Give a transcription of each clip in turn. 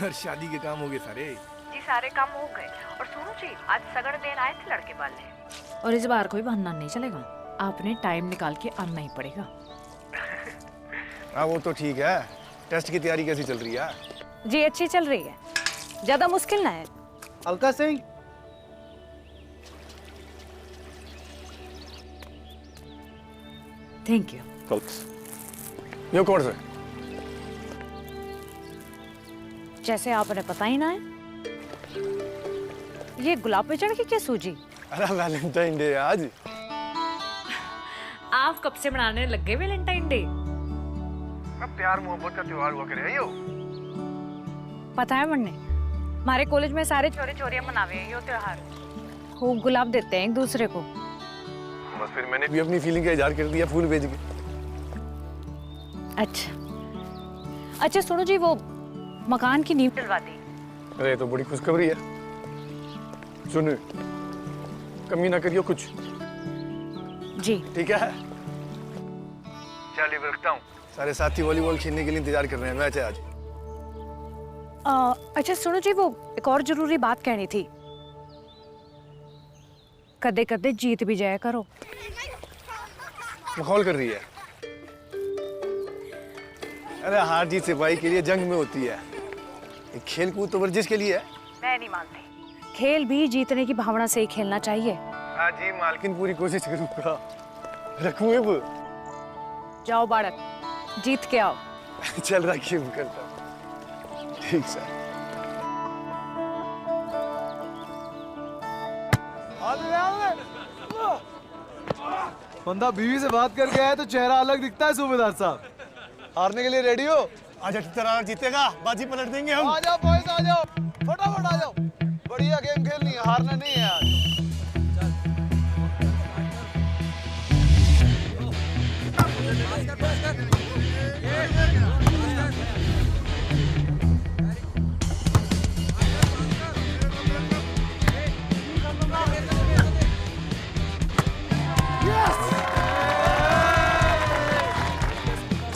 और शादी के काम हो गए सारे? जी सारे काम हो गए। और सुनो जी, आज सगड़ देन आए थे लड़के वाले। और इस बार कोई बहाना नहीं चलेगा, आपने टाइम निकाल के आना ही पड़ेगा। हाँ वो तो ठीक है। टेस्ट की तैयारी कैसी चल रही है? जी अच्छी चल रही है, ज्यादा मुश्किल ना है। Alka Singh, thank you. ये कौन सा? जैसे आपने पता ही ना है, ये गुलाब पे चढ़ के क्या सूजी? अरे वैलेंटाइन डे आज। आप कब से मनाने लग गए वैलेंटाइन डे? अब प्यार मोहब्बत का त्योहार हुआ करे यो। पता है मन्ने, हमारे कॉलेज में सारे चोरी चोरियां मनावे हैं यो त्योहार। खूब गुलाब देते हैं एक दूसरे को। बस फिर मैंने भी अपनी फीलिंग का इजहार कर दिया फूल भेज के। अच्छा सुनो जी, वो मकान की नींव डलवा दी। अरे तो बड़ी खुशखबरी है। सुन, कमी ना करियो कुछ। जी ठीक है। चलिए रखता हूँ। सारे साथी वॉलीबॉल खेलने के लिए इंतजार कर रहे हैं, मैच है आज। अच्छा सुनो जी, वो एक और जरूरी बात कहनी थी। कदे कदे जीत भी जाया करो। मखौल कर रही है? अरे हार जीत सिपाही के लिए जंग में होती है, एक खेल कूद तो वर्जिश के लिए है। मैं नहीं मानती। खेल भी जीतने की भावना से ही खेलना चाहिए। हाँ जी मालकिन, पूरी कोशिश करूंगा। रखूं अब? जाओ बालक, जीत के आओ। चल रखिए, करता हूं। ठीक सर। बंदा बीवी से बात करके आया तो चेहरा अलग दिखता है सूबेदार साहब। हारने के लिए रेडी हो? आज 78 जीतेगा, बाजी पलट देंगे हम। आ जाओ बॉयज, आ जाओ, फटाफट आ जाओ। बढ़िया गेम खेलनी है, हारना नहीं है आज।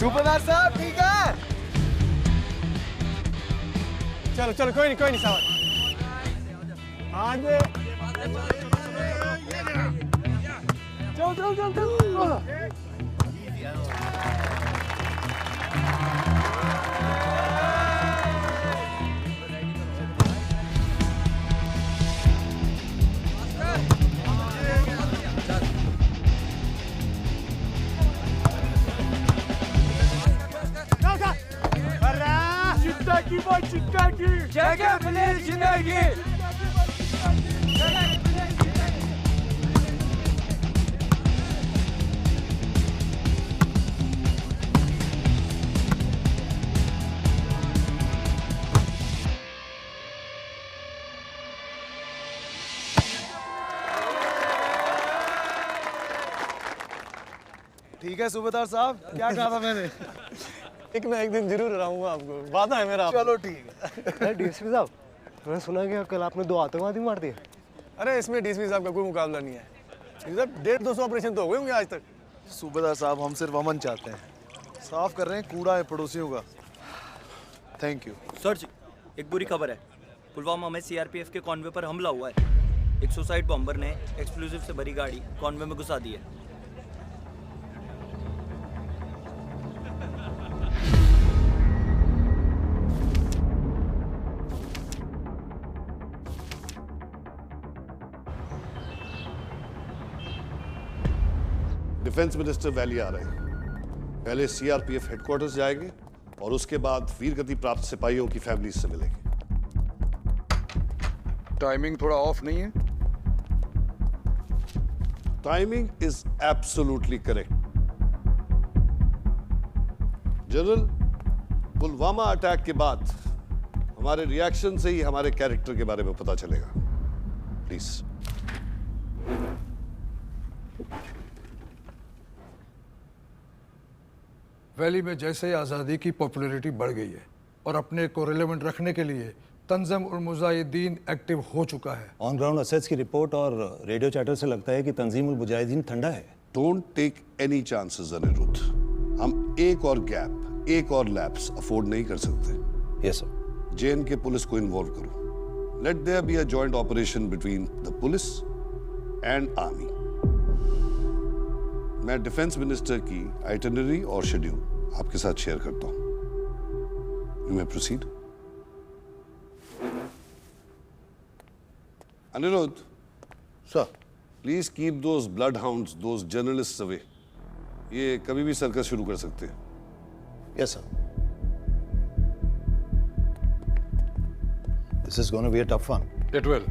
सूबेदार साहब ठीक है। चलो चलो, कोई नहीं साहब। आगे चल। चिट्टा की जगह प्लीज जिंदगी। ठीक है सूबेदार साहब, क्या कहा था मैंने? एक ना एक दिन जरूर हराऊंगा आपको, वादा है मेरा। चलो ठीक है। डीएसपी साहब, मैंने सुना कि कल आपने 2 आतंकवादी मार दिए। अरे इसमें डीएसपी साहब का कोई मुकाबला नहीं है। इधर 150-200 ऑपरेशन तो हो गए होंगे आज तक। सूबेदार साहब, हम सिर्फ अमन चाहते हैं। साफ कर रहे हैं कूड़ा है पड़ोसियों का। थैंक यू सर जी। एक बुरी खबर है, पुलवामा में सीआरपीएफ के कॉन्वे पर हमला हुआ है। एक सुसाइड बॉम्बर ने एक्सप्लोजिव से भरी गाड़ी कॉन्वे में घुसा दी है। डिफेंस मिनिस्टर वैली आ रहे हैं। पहले सीआरपीएफ हेडक्वार्टर्स जाएंगे और उसके बाद वीरगति प्राप्त सिपाहियों की फैमिली से मिलेंगे। टाइमिंग थोड़ा ऑफ नहीं है? Timing is absolutely correct. General, Pulwama attack के बाद हमारे रिएक्शन से ही हमारे कैरेक्टर के बारे में पता चलेगा। प्लीज। वैली में जैसे आज़ादी की पॉपुलैरिटी बढ़ गई है और अपने को रिलेवेंट रखने के लिए तंज़ीम उल मुजाहिदीन एक्टिव हो चुका है। ऑन ग्राउंड असेट्स की रिपोर्ट और रेडियो चैटर से लगता है कि तंजीम उल मुजाहिदीन ठंडा है। Don't take any chances Aniruddh. हम एक और गैप, एक और लैप्स अफोर्ड नहीं कर सकते। Yes sir. JNK पुलिस को इन्वॉल्व करो। Let there be a joint operation between the police and army. मैं डिफेंस मिनिस्टर की आइटिनरी और शेड्यूल आपके साथ शेयर करता हूं। You may proceed. Aniruddh, sir. Please keep those blood hounds, those journalists away. ये कभी भी सर्कस शुरू कर सकते हैं। Yes sir. This is gonna be a tough one. It will,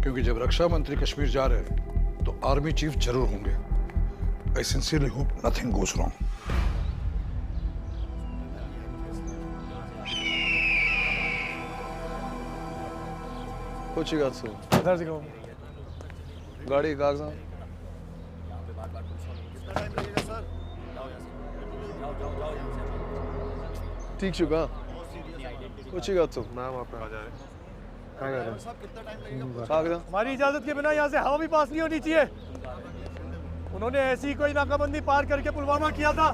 क्योंकि जब रक्षा मंत्री कश्मीर जा रहे हैं तो आर्मी चीफ जरूर होंगे। I sincerely hope nothing goes wrong. कुछ ही बात सुन। गाड़ी कागजात ठीक चुका। कुछ ही बात सुन। मैम आप आ जा रहे कागजात। हमारी इजाजत के बिना यहाँ से हवा भी पास नहीं होनी चाहिए। उन्होंने ऐसी कोई नाकाबंदी पार करके पुलवामा किया था।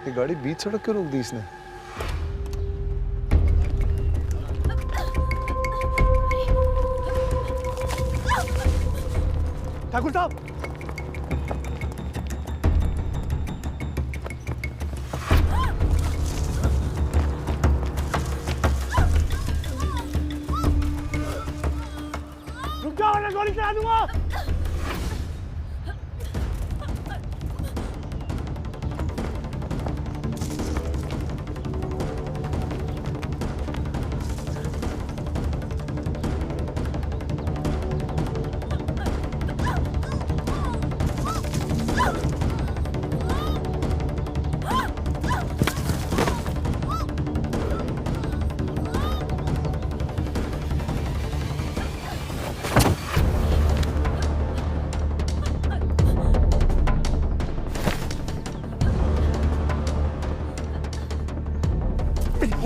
ये गाड़ी बीच सड़क क्यों रोक दी इसने? ठाकुर साहब, रुक जाओ, मैं गोली चला दूंगा।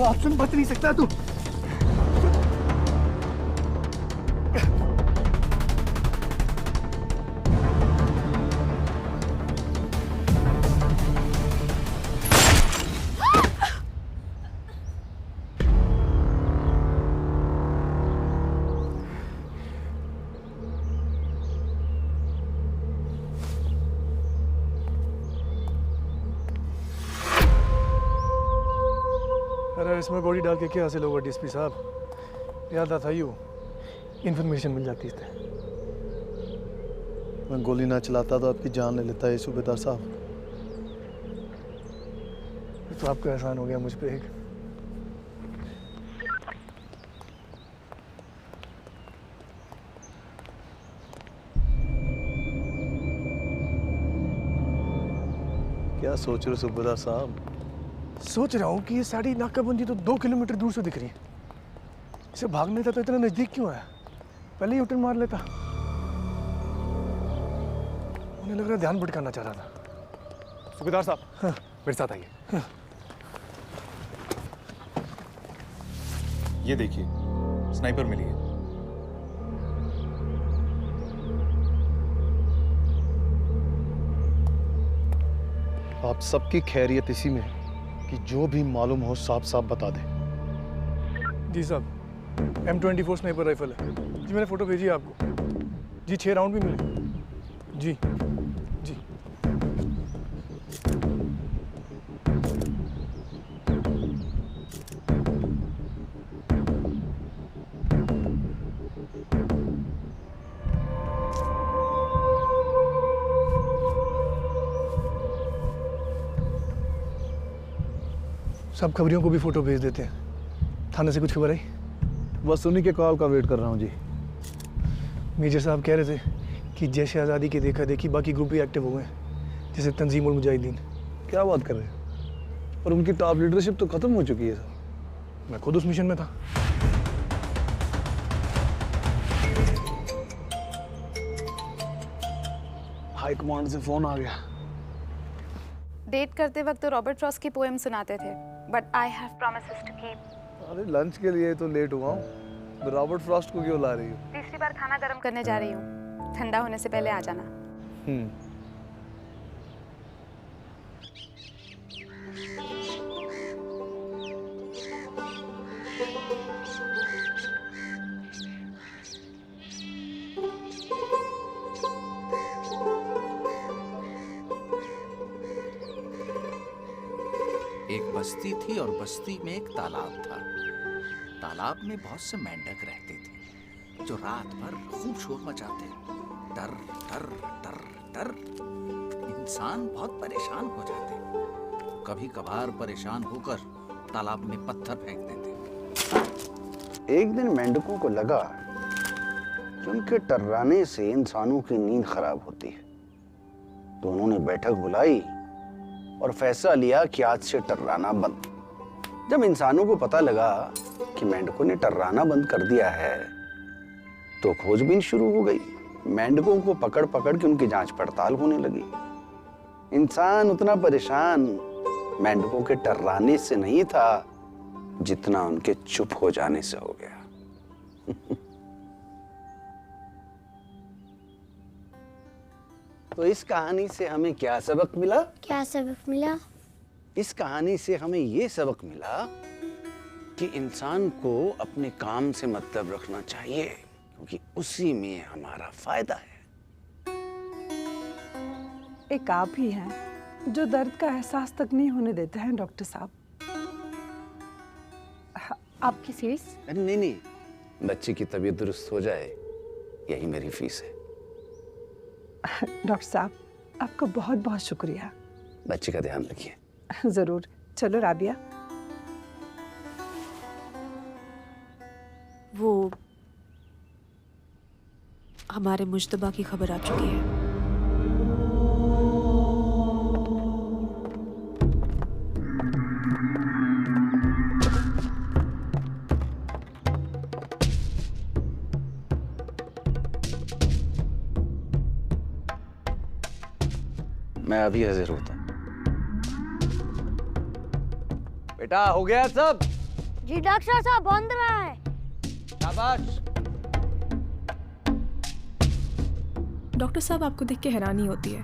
ऑप्शन बच नहीं सकता तू। अरे इसमें गोली डाल के क्या हासिल होगा डीएसपी साहब? याद आता ही हो, इन्फॉर्मेशन मिल जाती इससे। मैं गोली ना चलाता तो आपकी जान ले लेता है सूबेदार साहब। तो आपका एहसान हो गया मुझ पे एक। क्या सोच रहे हो सूबेदार साहब? सोच रहा हूँ कि ये सारी नाकाबंदी तो 2 किलोमीटर दूर से दिख रही है। इसे भागने था तो इतना नजदीक क्यों आया? पहले ही यूटर्न मार लेता। उन्हें लग रहा ध्यान भटकाना चाह रहा था। सूबेदार साहब, हाँ, मेरे साथ आइए। हाँ। ये देखिए, स्नाइपर मिली है। आप सबकी खैरियत इसी में है कि जो भी मालूम हो साफ साफ बता दे। जी साहब, M24 स्नाइपर राइफल है जी। मैंने फोटो भेजी है आपको जी। 6 राउंड भी मिले जी। जी सब खबरियों को भी फोटो भेज देते हैं। थाने से कुछ खबर आई? बस उन्हीं के कॉल का वेट कर रहा हूँ जी। मेजर साहब कह रहे थे कि जैसे आज़ादी की देखा देखी बाकी ग्रुप भी एक्टिव हो गए, जैसे तंजीम उल मुजाहिदीन। क्या बात कर रहे हैं? और उनकी टॉप लीडरशिप तो खत्म हो चुकी है सर। मैं खुद उस मिशन में था। हाई कमांड से फोन आ गया। डेट करते वक्त तो रॉबर्ट फ्रॉस्ट की पोएम सुनाते थे, but I have promises to keep. अरे लंच के लिए तो लेट हुआ हूँ, रॉबर्ट फ्रॉस्ट को क्यों ला रही हो? तीसरी बार खाना गर्म करने जा रही हूँ, ठंडा होने से पहले आ जाना। एक बस्ती थी और बस्ती में एक तालाब था। तालाब में बहुत से मेंढक रहते थे जो रात भर खूब शोर मचाते, डर डर डर डर। इंसान बहुत परेशान हो जाते, कभी कभार परेशान होकर तालाब में पत्थर फेंक देते। एक दिन मेंढकों को लगा कि उनके टर्राने से इंसानों की नींद खराब होती है, तो उन्होंने बैठक बुलाई और फैसला लिया कि आज से टर्राना बंद। जब इंसानों को पता लगा कि मेंढकों ने टर्राना बंद कर दिया है, तो खोजबीन शुरू हो गई। मेंढकों को पकड़ पकड़ के उनकी जांच पड़ताल होने लगी। इंसान उतना परेशान मेंढकों के टर्राने से नहीं था जितना उनके चुप हो जाने से हो गया। तो इस कहानी से हमें क्या सबक मिला? क्या सबक मिला? इस कहानी से हमें ये सबक मिला कि इंसान को अपने काम से मतलब रखना चाहिए, क्योंकि उसी में हमारा फायदा है। एक आप ही हैं जो दर्द का एहसास तक नहीं होने देते हैं डॉक्टर साहब। आपकी फीस? नहीं नहीं, बच्चे की तबीयत दुरुस्त हो जाए यही मेरी फीस है। डॉक्टर साहब आपका बहुत बहुत शुक्रिया। बच्चे का ध्यान रखिए। जरूर। चलो राबिया। वो हमारे मुश्तबा की खबर आ चुकी है। मैं अभी हाजिर होता हूँ। बेटा हो गया सब? जी डॉक्टर साहब बंद रहा है। शाबाश। डॉक्टर साहब आपको देख के हैरानी होती है,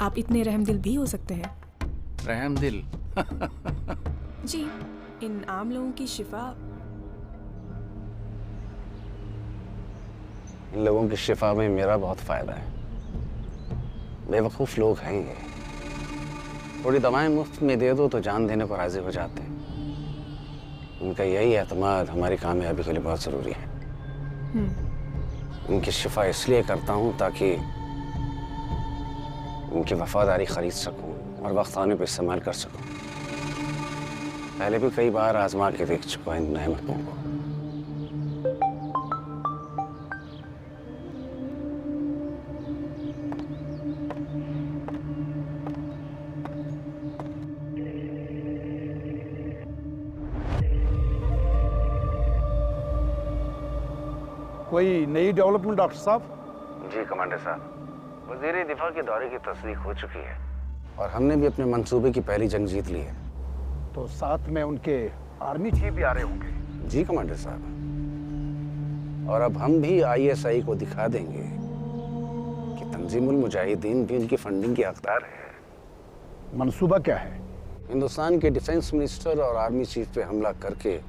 आप इतने रहमदिल भी हो सकते हैं। रहमदिल? जी, इन आम लोगों की शिफा। इन लोगों की शिफा में मेरा बहुत फायदा है। बेवकूफ लोग हैं ये, थोड़ी दवाएं मुफ्त में दे दो तो जान देने को राजी हो जाते हैं। उनका यही एतमाद हमारी कामयाबी के लिए बहुत जरूरी है। उनकी शिफा इसलिए करता हूँ ताकि उनकी वफादारी खरीद सकूं और वक्त आने पर इस्तेमाल कर सकूं। पहले भी कई बार आजमा के देख चुका इन नेमतों को। कोई नई डेवलपमेंट डॉक्टर साहब? जी कमांडर साहब, वज़ीर दिफा के दौरे की तस्दीक हो चुकी है और हमने भी अपने मंसूबे की पहली जंग जीत ली है। तो साथ में उनके आर्मी चीफ भी आ रहे होंगे? जी कमांडर साहब, और अब हम भी ISI को दिखा देंगे कि तंजीमुल मुजाहिदीन भी उनकी फंडिंग की हकदार है। मंसूबा क्या है? हिंदुस्तान के डिफेंस मिनिस्टर और आर्मी चीफ पे हमला करके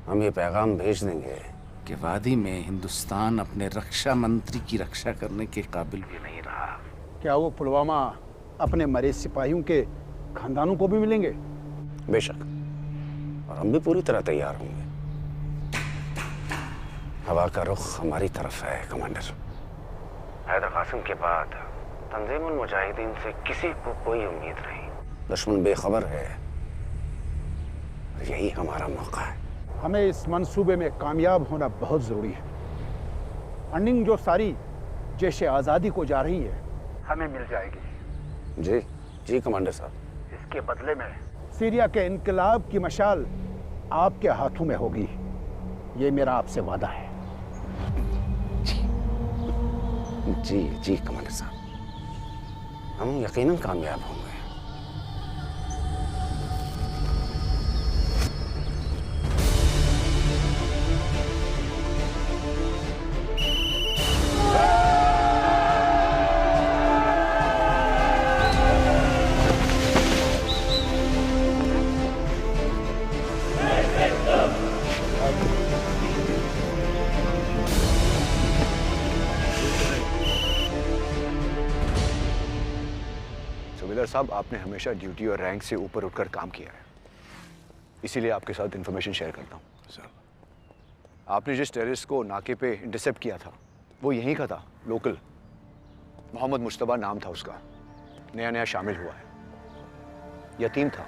हम ये पैगाम भेज देंगे कि वादी में हिंदुस्तान अपने रक्षा मंत्री की रक्षा करने के काबिल भी नहीं रहा। क्या वो पुलवामा अपने मरे सिपाहियों के खानदानों को भी मिलेंगे? बेशक, और हम भी पूरी तरह तैयार होंगे। हवा का रुख हमारी तरफ है कमांडर। हैदर कासिम के बाद तंजीमुल मुजाहिदीन से किसी को कोई उम्मीद नहीं। दुश्मन बेखबर है, यही हमारा मौका है। हमें इस मंसूबे में कामयाब होना बहुत ज़रूरी है। फंडिंग जो सारी जैश आज़ादी को जा रही है हमें मिल जाएगी। जी जी कमांडर साहब। इसके बदले में सीरिया के इनकलाब की मशाल आपके हाथों में होगी, ये मेरा आपसे वादा है। जी जी कमांडर साहब। हम यकीनन कामयाब होंगे। सूबेदार साहब, आपने हमेशा ड्यूटी और रैंक से ऊपर उठकर काम किया है, इसीलिए आपके साथ इन्फॉर्मेशन शेयर करता हूँ। सर, आपने जिस टेररिस्ट को नाके पे इंटरसेप्ट किया था वो यहीं का था, लोकल। मोहम्मद मुश्तबा नाम था उसका, नया नया शामिल हुआ है, यतीम था,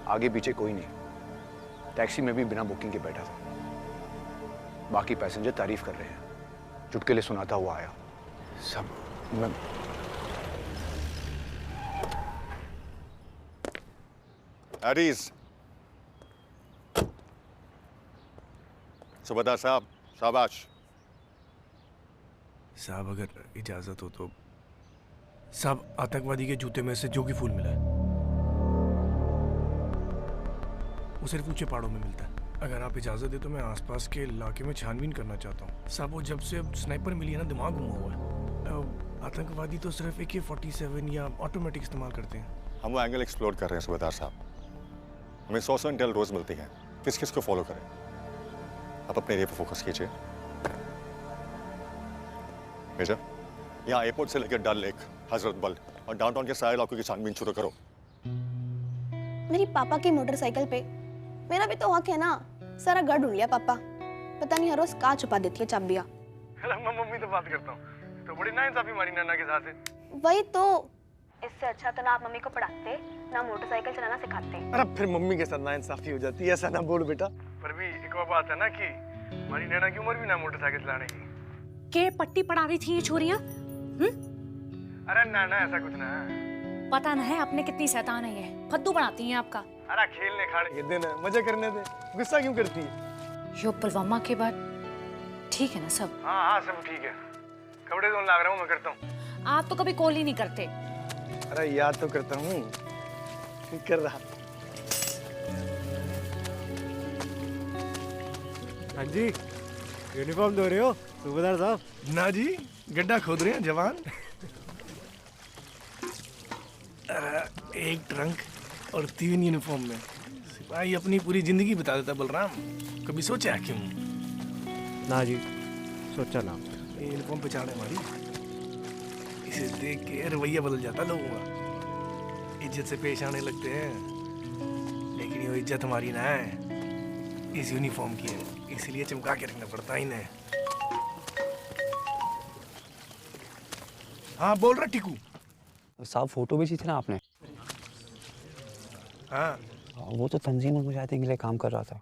आगे पीछे कोई नहीं, टैक्सी में भी बिना बुकिंग के बैठा था। बाकी पैसेंजर तारीफ कर रहे हैं, चुटकुले सुनाता हुआ आया। सब मैं एडीज, सूबेदार साहब, शाबाश। साहब अगर इजाजत हो तो साहब, आतंकवादी के जूते में से जोगी फूल मिला है, वो सिर्फ ऊंचे पहाड़ों में मिलता है। अगर आप इजाजत दे तो मैं आसपास के इलाके में छानबीन करना चाहता हूँ। साहब वो जब से स्नाइपर मिली है ना, दिमाग घुमा हुआ है। आतंकवादी तो सिर्फ AK-47 या ऑटोमेटिक इस्तेमाल करते हैं। हम वो एंगल एक्सप्लोर कर रहे हैं सूबेदार साहब। हमें 100 इंटेल रोज मिलती है, किस किस को फॉलो करें। आप अपने एरिया पर फोकस कीजिए। मेजर, यहाँ एयरपोर्ट से लेकर डल लेक, हजरत बल और डाउनटाउन के सारे इलाकों की छानबीन शुरू करो। मेरी पापा की मोटरसाइकिल पे मेरा भी तो हक है ना। सारा घर ढूंढ लिया पापा, पता नहीं हर रोज कहाँ छुपा देती है चाबियाँ। मैं मम्मी तो बात करता हूँ, तो बड़ी नाइंसाफी हमारी नाना के साथ है। वही तो, इससे अच्छा तो ना आप मम्मी को पढ़ाते ना मोटरसाइकिल चलाना सिखाते। अरे फिर मम्मी के साथ नाइंसाफी हो जाती है, ऐसा ना बोल बेटा। पर भी एक और बात है ना कि हमारी नैना की उम्र भी ना मोटरसाइकिल चलाने की। के पट्टी पढ़ा रही थी ये छोरियां? अरे ना ऐसा कुछ ना है। पता ना है आपने कितनी शैतान है ये, फद्दू बनाती हैं आपका। अरे खेलने खाने के दिन है, मजे करने दे, गुस्सा क्यों करती है? यो पुलवामा के बाद ठीक है ना सब? हाँ सब ठीक है। कपड़े धोने लग रहा हूँ, मैं करता हूँ। आप तो कभी कॉल ही नहीं करते। अरे याद तो करता हूँ, कर रहा। हाँ जी, यूनिफॉर्म धो रहे हो सूबेदार साहब? ना जी, गड्ढा खोद रहे हैं जवान। एक ट्रंक और 3 यूनिफॉर्म में सिपाही अपनी पूरी जिंदगी बिता देता। बलराम, कभी सोचा क्यों? ना जी, सोचा ना। ये यूनिफॉर्म पहचान है हमारी, इसे देख के रवैया बदल जाता लोगों का, इज्जत से पेश आने लगते हैं। लेकिन ये इज्जत हमारी ना है, इस यूनिफॉर्म की है, इसलिए चमका के रखना पड़ता है इन्हें। हाँ बोल रहा टिकू साहब, फोटो भेजी थी ना आपने? हाँ, वो तो तंजीम और मुजाहिदीन के लिए काम कर रहा था।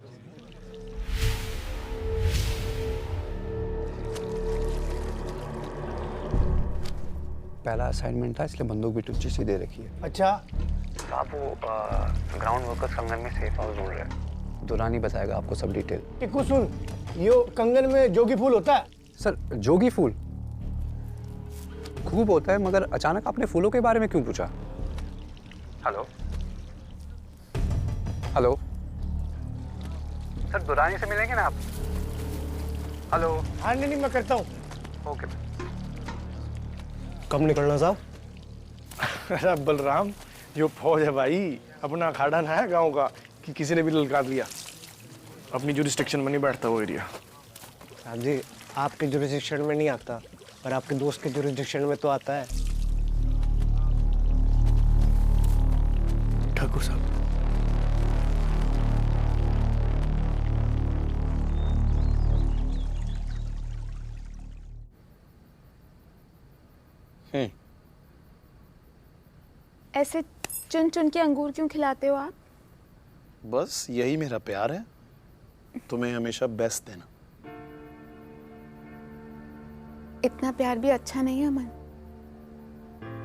पहला असाइनमेंट था, इसलिए बंदूक भी टुच्ची सी दे रखी है। अच्छा साहब, वो ग्राउंड वर्कर्स कंगन में सेफ हाउस ढूंढ रहे हैं। दुरानी बताएगा आपको सब डिटेल। टिकू सुन, यो कंगन में जोगी फूल होता है? सर, जोगी फूल खूब होता है, मगर अचानक आपने फूलों के बारे में क्यों पूछा? हेलो हेलो सर, दुरानी से मिलेंगे ना आप? हेलो। हाँ नहीं, मैं करता हूँ। ओके। कब निकलना साहब? अरे बलराम, जो फौज है भाई, अपना अखाड़ा ना है गांव का कि किसी ने भी ललकार दिया। अपनी जुरिस्डिक्शन में नहीं बैठता वो एरिया। साहब जी, आपके जुरिस्डिक्शन में नहीं आता, पर आपके दोस्त के जुरिस्डिक्शन में तो आता है। ठाकुर साहब, ऐसे चुन चुन के अंगूर क्यों खिलाते हो आप? बस यही मेरा प्यार है, तुम्हें हमेशा बेस्ट देना। इतना प्यार भी अच्छा नहीं है अमन।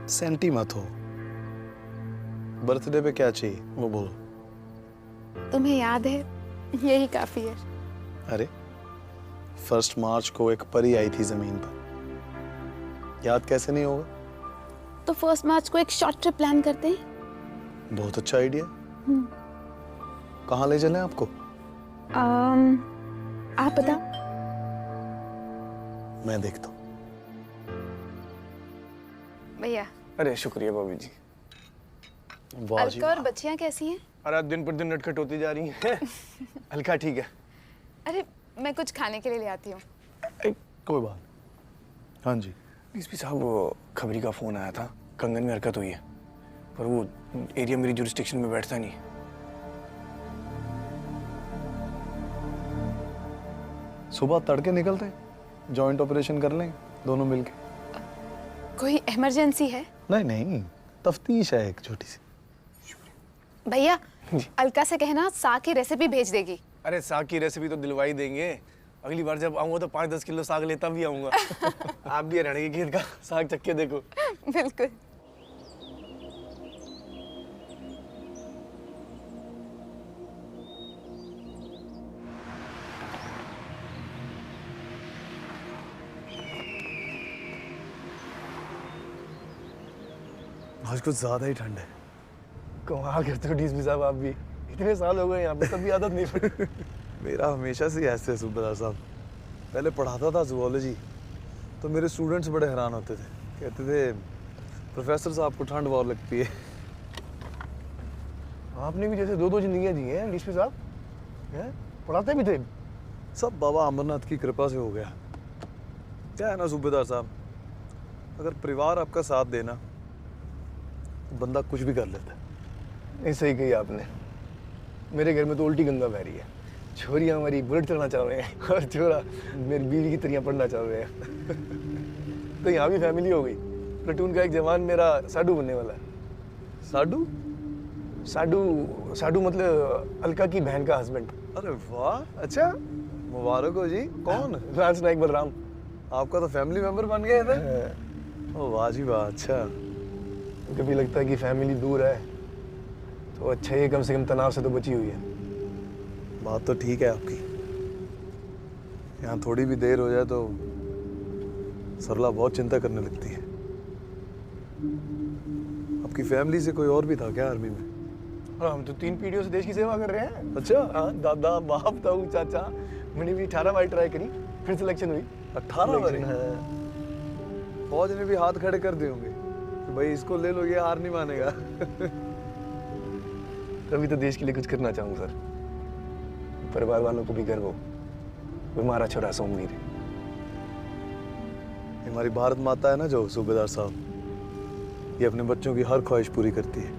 सेंटी मत हो। बर्थडे पे क्या चाहिए वो बोलो। तुम्हें याद है, यही काफी है। अरे 1 मार्च को एक परी आई थी जमीन पर, याद कैसे नहीं होगा? तो 1 मार्च को एक शॉर्ट ट्रिप प्लान करते हैं। बहुत अच्छा आइडिया। कहाँ ले चलें आपको? आप बताओ। मैं देखता हूँ। भैया। अरे शुक्रिया भाभी जी। अलका और बच्चियाँ कैसी हैं? अरे दिन पर दिन नटखट होती जा रही हैं। अलका ठीक है। अरे मैं कुछ खाने के लिए ले आती हूँ। कोई बात। हाँ जी। डीएसपी साहब, वो खबरी का फोन आया था, कंगन में हरकत हुई है, पर वो एरिया मेरी जुरिस्डिक्शन में बैठता नहीं। सुबह तड़के निकलते हैं, जॉइंट ऑपरेशन कर लेंगे दोनों मिलके। कोई इमरजेंसी है? नहीं नहीं, तफ्तीश है एक छोटी सी। भैया, अलका से कहना साग की रेसिपी भेज देगी। अरे साग की रेसिपी तो दिलवाई देंगे। अगली बार जब आऊंगा तो 5-10 किलो साग लेता भी आऊंगा। आप भी हरियाणा के खेत का साग चख के देखो। बिल्कुल। आज कुछ ज्यादा ही ठंड है। कमाल करते हो डीएसपी साहब, आप भी। इतने साल हो गए यहाँ पे, तब भी आदत नहीं पड़ी। मेरा हमेशा से ऐसे है सूबेदार साहब। पहले पढ़ाता था जूलॉजी, तो मेरे स्टूडेंट्स बड़े हैरान होते थे, कहते थे प्रोफेसर साहब को ठंड बहुत लगती है। आपने भी जैसे 2-2 जिंदगियां जी हैं डीएसपी साहब। पढ़ाते भी थे। सब बाबा अमरनाथ की कृपा से हो गया। क्या है ना सूबेदार साहब, अगर परिवार आपका साथ देना तो बंदा कुछ भी कर लेता है। नहीं, सही कही आपने। मेरे घर में तो उल्टी गंगा बह रही है। छोरियाँ हमारी बुलेट चलाना चाह रहे हैं और छोरा मेरी बीवी की तरह पढ़ना चाह रहे हैं। तो यहाँ भी फैमिली हो गई। प्लेटून का एक जवान मेरा साडू बनने वाला है। साडू? साडू साडू मतलब अलका की बहन का हस्बैंड। अरे वाह, अच्छा, मुबारक हो जी। कौन? लांस नाइक बलराम। आपका तो फैमिली मेंबर बन गए थे। ओ वाह जी वाह। अच्छा, कभी लगता है कि फैमिली दूर है तो अच्छा ही कम से कम तनाव से तो बची हुई है। बात तो ठीक है आपकी। यहाँ थोड़ी भी देर हो जाए तो सरला बहुत चिंता करने लगती है। आपकी फैमिली से कोई और भी था क्या आर्मी में? हाँ, हम तो 3 पीढ़ियों से देश की सेवा कर रहे हैं। अच्छा। हाँ, दादा, बाप, ताऊ, चाचा। मैंने भी 18 बार ट्राई करी, फिर सिलेक्शन हुई। 18 बार? फौज ने भी हाथ खड़े कर दिए होंगे कि भाई इसको ले लो, ये हार नहीं मानेगा। कभी तो देश के लिए कुछ करना चाहूँ सर। परिवार वालों को भी गर्व हो, वो हमारा छोरा सोमवीर है। हमारी भारत माता है ना जो सूबेदार साहब, ये अपने बच्चों की हर ख्वाहिश पूरी करती है।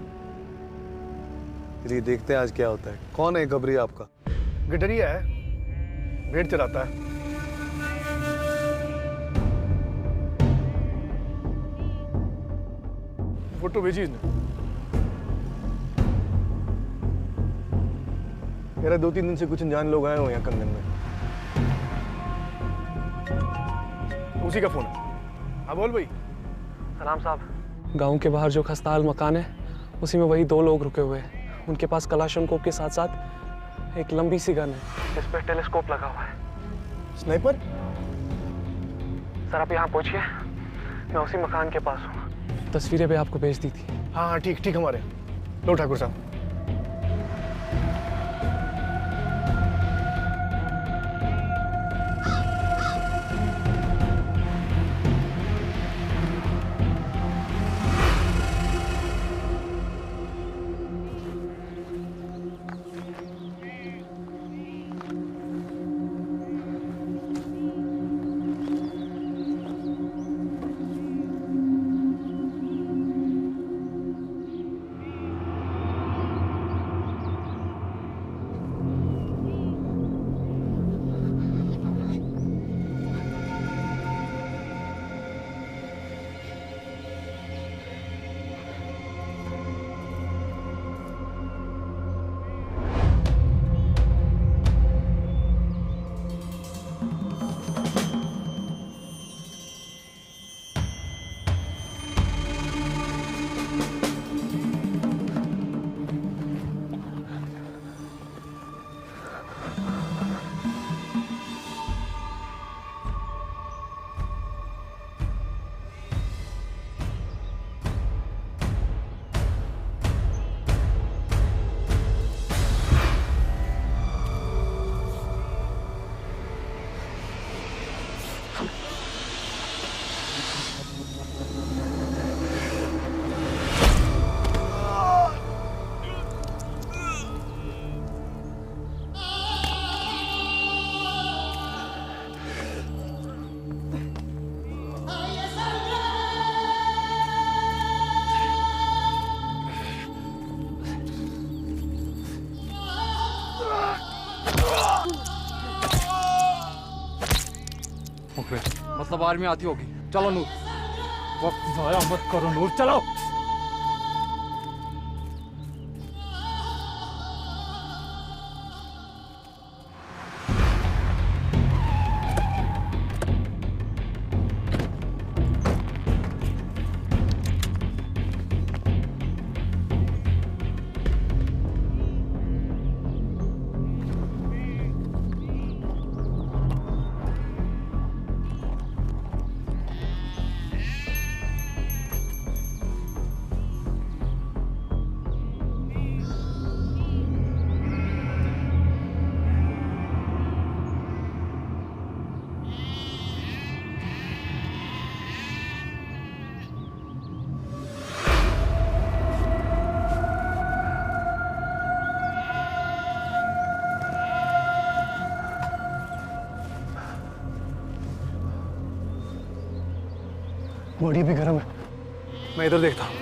चलिए देखते हैं आज क्या होता है। कौन है खबरी आपका? गडरिया है, भेड़ चलाता है। फोटो भेजी इसने। कह रहा 2-3 दिन से कुछ अनजान लोग आए हुए हैं कंगन में। उसी का फोन है। हाँ बोल भाई। सलाम साहब। गांव के बाहर जो खस्ताहाल मकान है, उसी में वही 2 लोग रुके हुए हैं। उनके पास कलाशनकोव के साथ साथ एक लंबी सी गन है, जिस पर टेलीस्कोप लगा हुआ है। स्नाइपर? सर आप यहाँ पहुंचिए, मैं उसी मकान के पास हूँ। तस्वीरें भी आपको भेज दी थी। हाँ ठीक ठीक, हमारे लो ठाकुर साहब। मतलब आर्मी आती होगी। चलो नूर, वक्त जाया मत करो नूर, चलो। बॉडी भी गर्म है। मैं इधर देखता हूँ।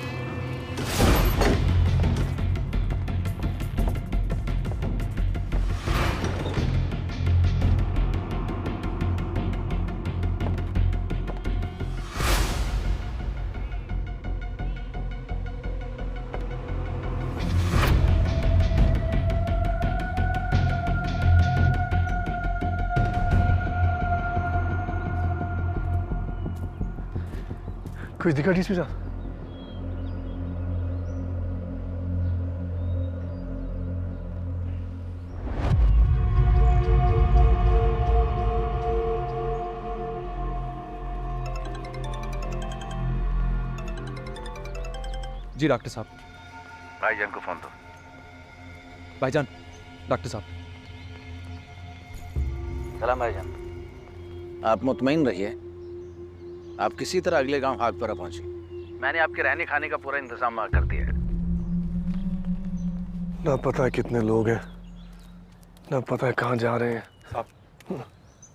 कुछ दिखा डीएसपी साहब? जी डॉक्टर साहब। भाईजान को फोन दो। भाईजान, डॉक्टर साहब। सलाम भाईजान। आप मुतमईन रहिए, आप किसी तरह अगले गांव आगपुरा पहुंची। मैंने आपके रहने खाने का पूरा इंतजाम कर दिया है। ना पता है कितने लोग हैं, ना पता है कहाँ जा रहे हैं। साहब,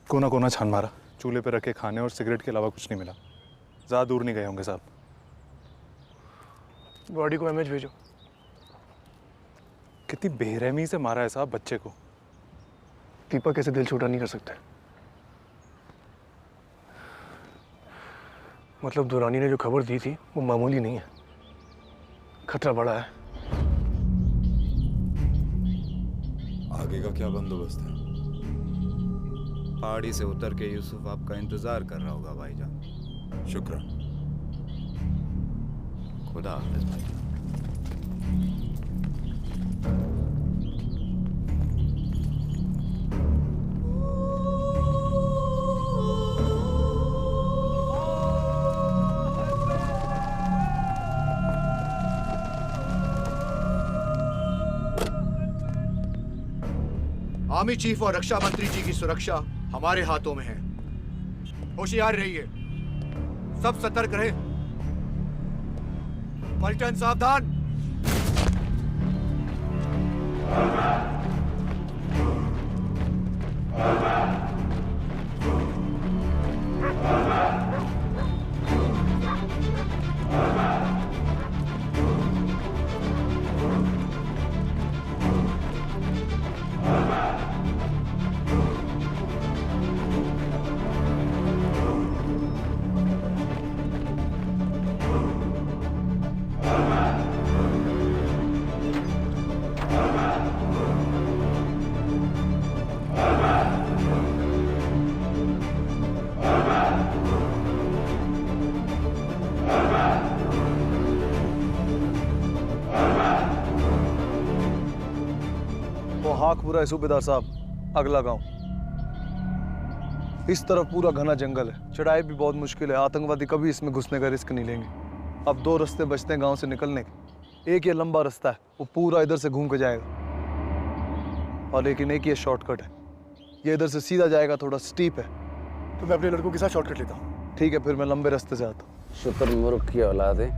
कोना कोना छान मारा, चूल्हे पे रखे खाने और सिगरेट के अलावा कुछ नहीं मिला। ज़्यादा दूर नहीं गए होंगे साहब। बॉडी को एमएच भेजो। कितनी बेरहमी से मारा है साहब बच्चे को। दीपक कैसे दिल छोटा नहीं कर सकते। मतलब दुरानी ने जो खबर दी थी वो मामूली नहीं है, खतरा बड़ा है। आगे का क्या बंदोबस्त है? पहाड़ी से उतर के यूसुफ आपका इंतजार कर रहा होगा भाईजान। शुक्र। खुदा हाफिज भाईजान। आर्मी चीफ और रक्षा मंत्री जी की सुरक्षा हमारे हाथों में है। होशियार रहिए, सब सतर्क रहे। पलटन सावधान। हाकपुरा है सूबेदार साहब, अगला गांव। इस तरफ पूरा घना जंगल है, चढ़ाई भी बहुत मुश्किल है। आतंकवादी कभी इसमें घुसने का रिस्क नहीं लेंगे। अब दो रास्ते बचते हैं गांव से निकलने के। एक ये लंबा रास्ता है, वो पूरा इधर से घूम के जाएगा, और लेकिन एक ये शॉर्टकट है, ये इधर से सीधा जाएगा, थोड़ा स्टीप है। तो मैं अपने लड़कों के साथ शॉर्टकट लेता हूँ। ठीक है, फिर मैं लंबे रास्ते से आता हूँ। शुतुरमुर्ग की औलादें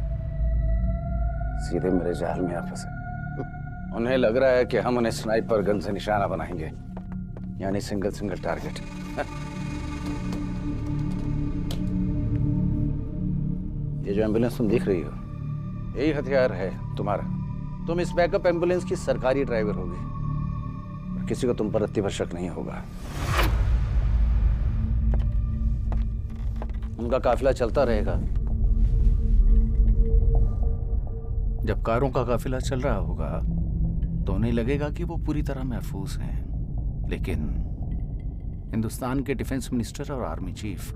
सीधे मेरे जाल में आ फंसे। उन्हें लग रहा है कि हम उन्हें स्नाइपर गन से निशाना बनाएंगे, यानी सिंगल टारगेट। ये जो एम्बुलेंस तुम देख रही हो, यही हथियार है तुम्हारा। तुम इस बैकअप एम्बुलेंस की सरकारी ड्राइवर होगी, और किसी को तुम पर रत्ती भर शक नहीं होगा। उनका काफिला चलता रहेगा। जब कारों का काफिला चल रहा होगा तो उन्हें लगेगा कि वो पूरी तरह महफूज हैं। लेकिन हिंदुस्तान के डिफेंस मिनिस्टर और आर्मी चीफ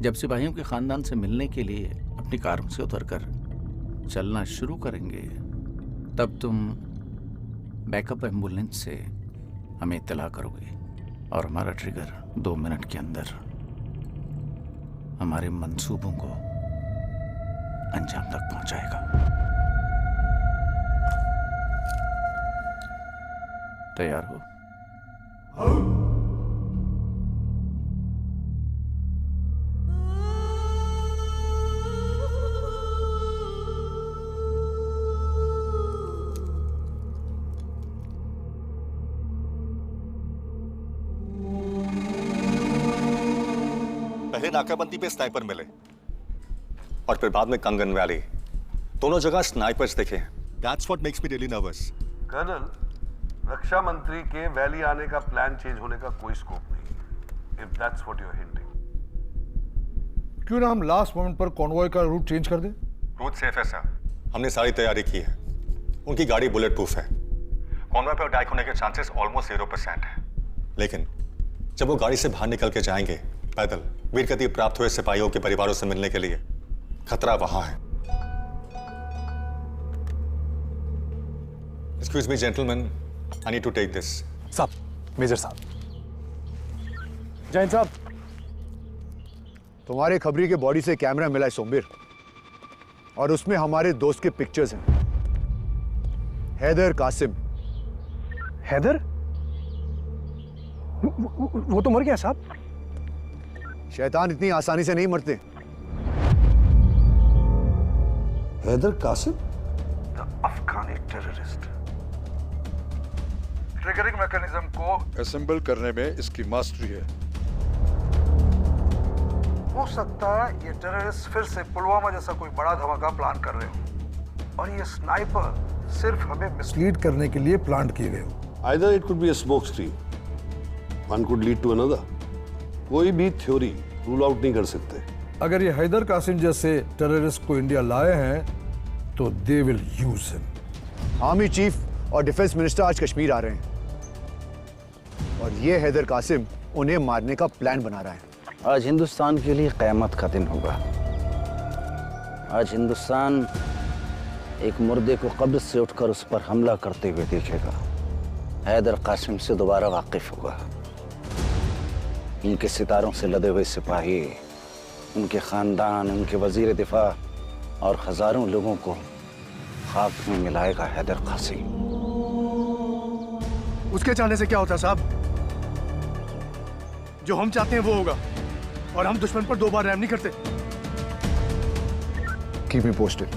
जब सिपाहियों के खानदान से मिलने के लिए अपनी कारों से उतरकर चलना शुरू करेंगे, तब तुम बैकअप एम्बुलेंस से हमें इत्तला करोगे और हमारा ट्रिगर 2 मिनट के अंदर हमारे मंसूबों को अंजाम तक पहुंचाएगा। तैयार हो? पहले नाकाबंदी पे स्नाइपर मिले और फिर बाद में कंगन वैली, दोनों जगह स्नाइपर्स दिखे। That's what makes me really nervous. Colonel, रक्षा मंत्री के वैली आने का प्लान चेंज होने का कोई स्कोप नहीं, if that's what you're hinting. क्यों ना हम लास्ट मोमेंट पर कॉन्वॉय का रूट चेंज कर दें? रूट सेफ है सर, हमने सारी तैयारी की है। उनकी गाड़ी बुलेट प्रूफ है। कॉन्वॉय पर अटैक होने के चांसेस ऑलमोस्ट 0% है। लेकिन जब वो गाड़ी से बाहर निकल के जाएंगे पैदल, वीरगति प्राप्त हुए सिपाहियों के परिवारों से मिलने के लिए, खतरा वहां है। Excuse me, gentlemen, I need to take this. साहब, मेजर साहब। जैन साहब, तुम्हारे खबरी के बॉडी से कैमरा मिला है सोमवीर, और उसमें हमारे दोस्त के पिक्चर्स हैं। हैदर कासिम। हैदर? वो तो मर गया साहब। शैतान इतनी आसानी से नहीं मरते। Haider Qasim, the Afghani terrorist. Triggering mechanism को असेंबल करने में इसकी मास्टरी है। हो सकता है ये टेररिस्ट फिर से पुलवामा जैसा कोई बड़ा धमाका प्लान कर रहे हो और ये स्नाइपर सिर्फ हमें मिसलीड करने के लिए प्लान किए गए हो। Either it could be a smoke screen. One could lead to another. कोई भी थ्योरी रूल आउट नहीं कर सकते। अगर ये हैदर कासिम जैसे टेररिस्ट को इंडिया लाए हैं तो they will use him. Army chief और डिफेंस मिनिस्टर आज कश्मीर आ रहे हैं और ये हैदर कासिम उन्हें मारने का प्लान बना रहा है। आज हिंदुस्तान के लिए क़यामत का दिन होगा। आज हिंदुस्तान एक मुर्दे को कब्र से उठकर उस पर हमला करते हुए देखेगा। हैदर कासिम से दोबारा वाकिफ होगा। इनके सितारों से लदे हुए सिपाही, उनके खानदान, उनके वजीर दिफा और हजारों लोगों को खाक में मिलाएगा हैदर कासिम। उसके चाहने से क्या होता है साहब? जो हम चाहते हैं वो होगा और हम दुश्मन पर 2 बार रहम नहीं करते। Keep me posted.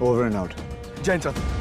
Over and out. जय हिंद साहब।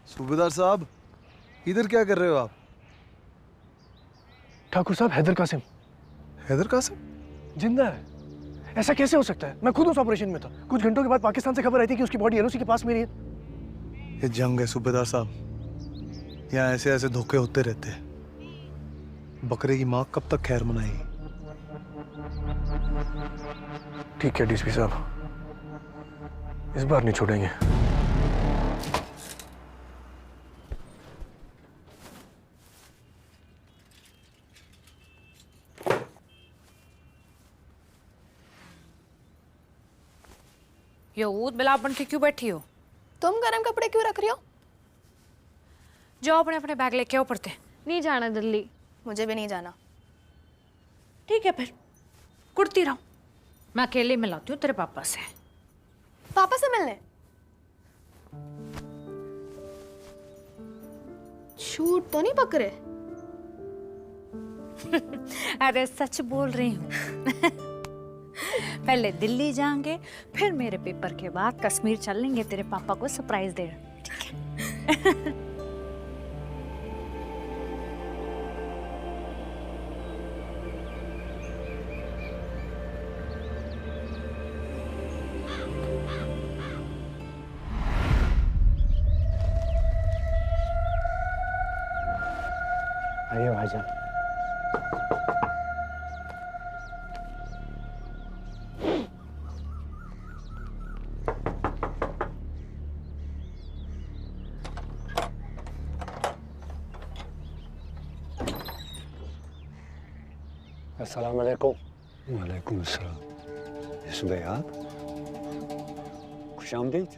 सूबेदार साहब, इधर क्या कर रहे हो आप? ठाकुर साहब, हैदर कासिम। हैदर कासिम जिंदा है? ऐसा कैसे हो सकता है? मैं खुद उस ऑपरेशन में था। कुछ घंटों के बाद पाकिस्तान से खबर आई थी कि उसकी बॉडी एलओसी के पास मेरी है। ये जंग है सूबेदार साहब, यहाँ ऐसे ऐसे धोखे होते रहते हैं। बकरे की माँ कब तक खैर मनाएगी? ठीक है डीएसपी साहब, इस बार नहीं छोड़ेंगे। ये ऊद बिलाप बन के क्यों बैठी हो? तुम गर्म कपड़े क्यों रख रही हो? जाओ अपने अपने बैग लेके आओ पड़ते। नहीं जाना दिल्ली। मुझे भी नहीं जाना। ठीक है फिर कुर्ती रहो, मैं अकेले मिलाती हूँ तेरे पापा से। पापा से मिलने? छूट तो नहीं पकड़े? अरे सच बोल रही हूँ। पहले दिल्ली जाएंगे, फिर मेरे पेपर के बाद कश्मीर चलेंगे तेरे पापा को सरप्राइज देने। ठीक है? आइए भाईजान। अस्सलाम वालेकुम। वालेकुम अस्सलाम। सुबह आप? खुश आमदीद।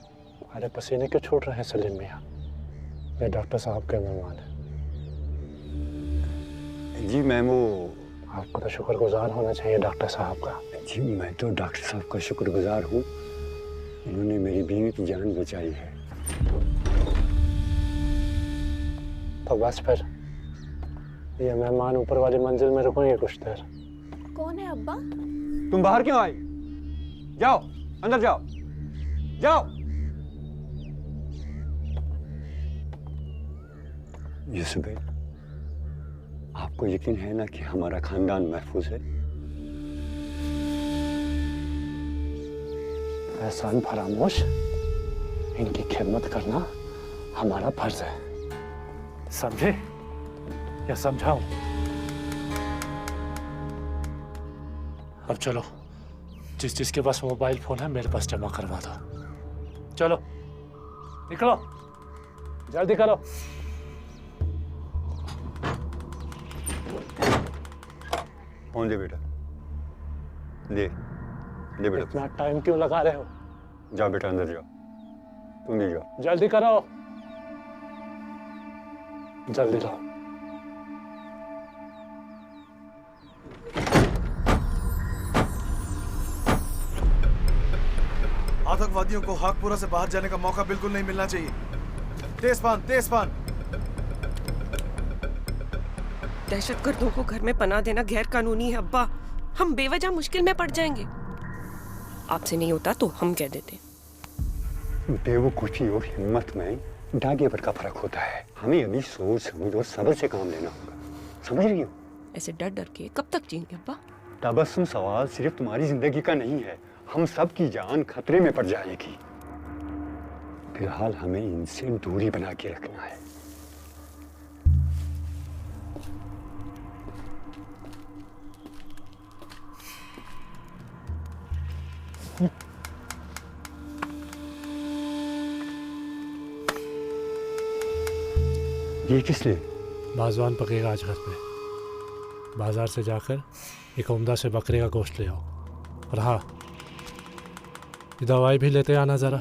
अरे पसीने क्यों छोड़ रहे हैं सलीम मियाँ? मैं डॉक्टर साहब के मेहमान है। जी मैं वो, आपको तो शुक्रगुजार होना चाहिए डॉक्टर साहब का। जी मैं तो डॉक्टर साहब का शुक्रगुजार हूँ, उन्होंने मेरी बीवी की जान बचाई है। तो बस फिर ये मेहमान ऊपर वाली मंजिल में रुकेंगे कुछ देर। कौन है अब्बा? तुम बाहर क्यों आई? जाओ अंदर जाओ, जाओ। यूसुफ, आपको यकीन है ना कि हमारा खानदान महफूज है? एहसान फरामोश, इनकी खिदमत करना हमारा फर्ज है। समझे या समझाऊं? अब चलो, जिस जिसके पास मोबाइल फोन है मेरे पास जमा करवा दो। चलो निकलो, जल्दी करो। फोन दे बेटा, दे दे बेटा। इतना टाइम क्यों लगा रहे हो? जाओ बेटा अंदर जाओ, तुम भी जाओ। जल्दी करो, जल्दी लो। आतंकवादियों को हाकपुरा से बाहर जाने का मौका बिल्कुल नहीं मिलना चाहिए। तेजपान, तेजपान। दहशतगर्दों को घर में पनाह देना गैर कानूनी है अब्बा। हम बेवजह मुश्किल में पड़ जाएंगे। आपसे नहीं होता तो हम कह देते। बेवकूफी और हिम्मत में डागे भर का फर्क होता है। हमें अभी सोच समझ और सब्र से काम लेना होगा, समझ रही हो? ऐसे डर डर के कब तक जिएंगे अब्बा? तबस्सुम सवाल सिर्फ तुम्हारी जिंदगी का नहीं है, हम सब की जान खतरे में पड़ जाएगी। फिलहाल हमें इनसे दूरी बना के रखना है। ये किस लिए? बाजवान पकेगा आज घर पे। बाजार से जाकर एक उम्दा से बकरे का गोश्त ले आओ। और हाँ, ये दवाई भी लेते आना जरा।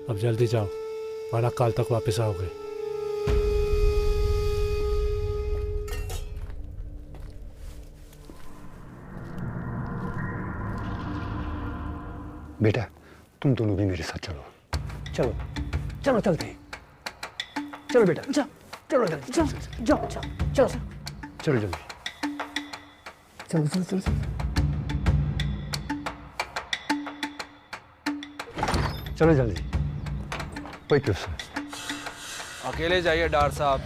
अब जल्दी जाओ वरना कल तक वापस आओगे। बेटा तुम दोनों भी मेरे साथ चलो। चलो चलो चलते हैं। चलो बेटा जाओ, चलो जल्दी जाओ जाओ जाओ चलो चलो जल्दी। चलो चलो चलो चलो जल्दी। कोई क्वेश्चन? अकेले जाइए डार साहब,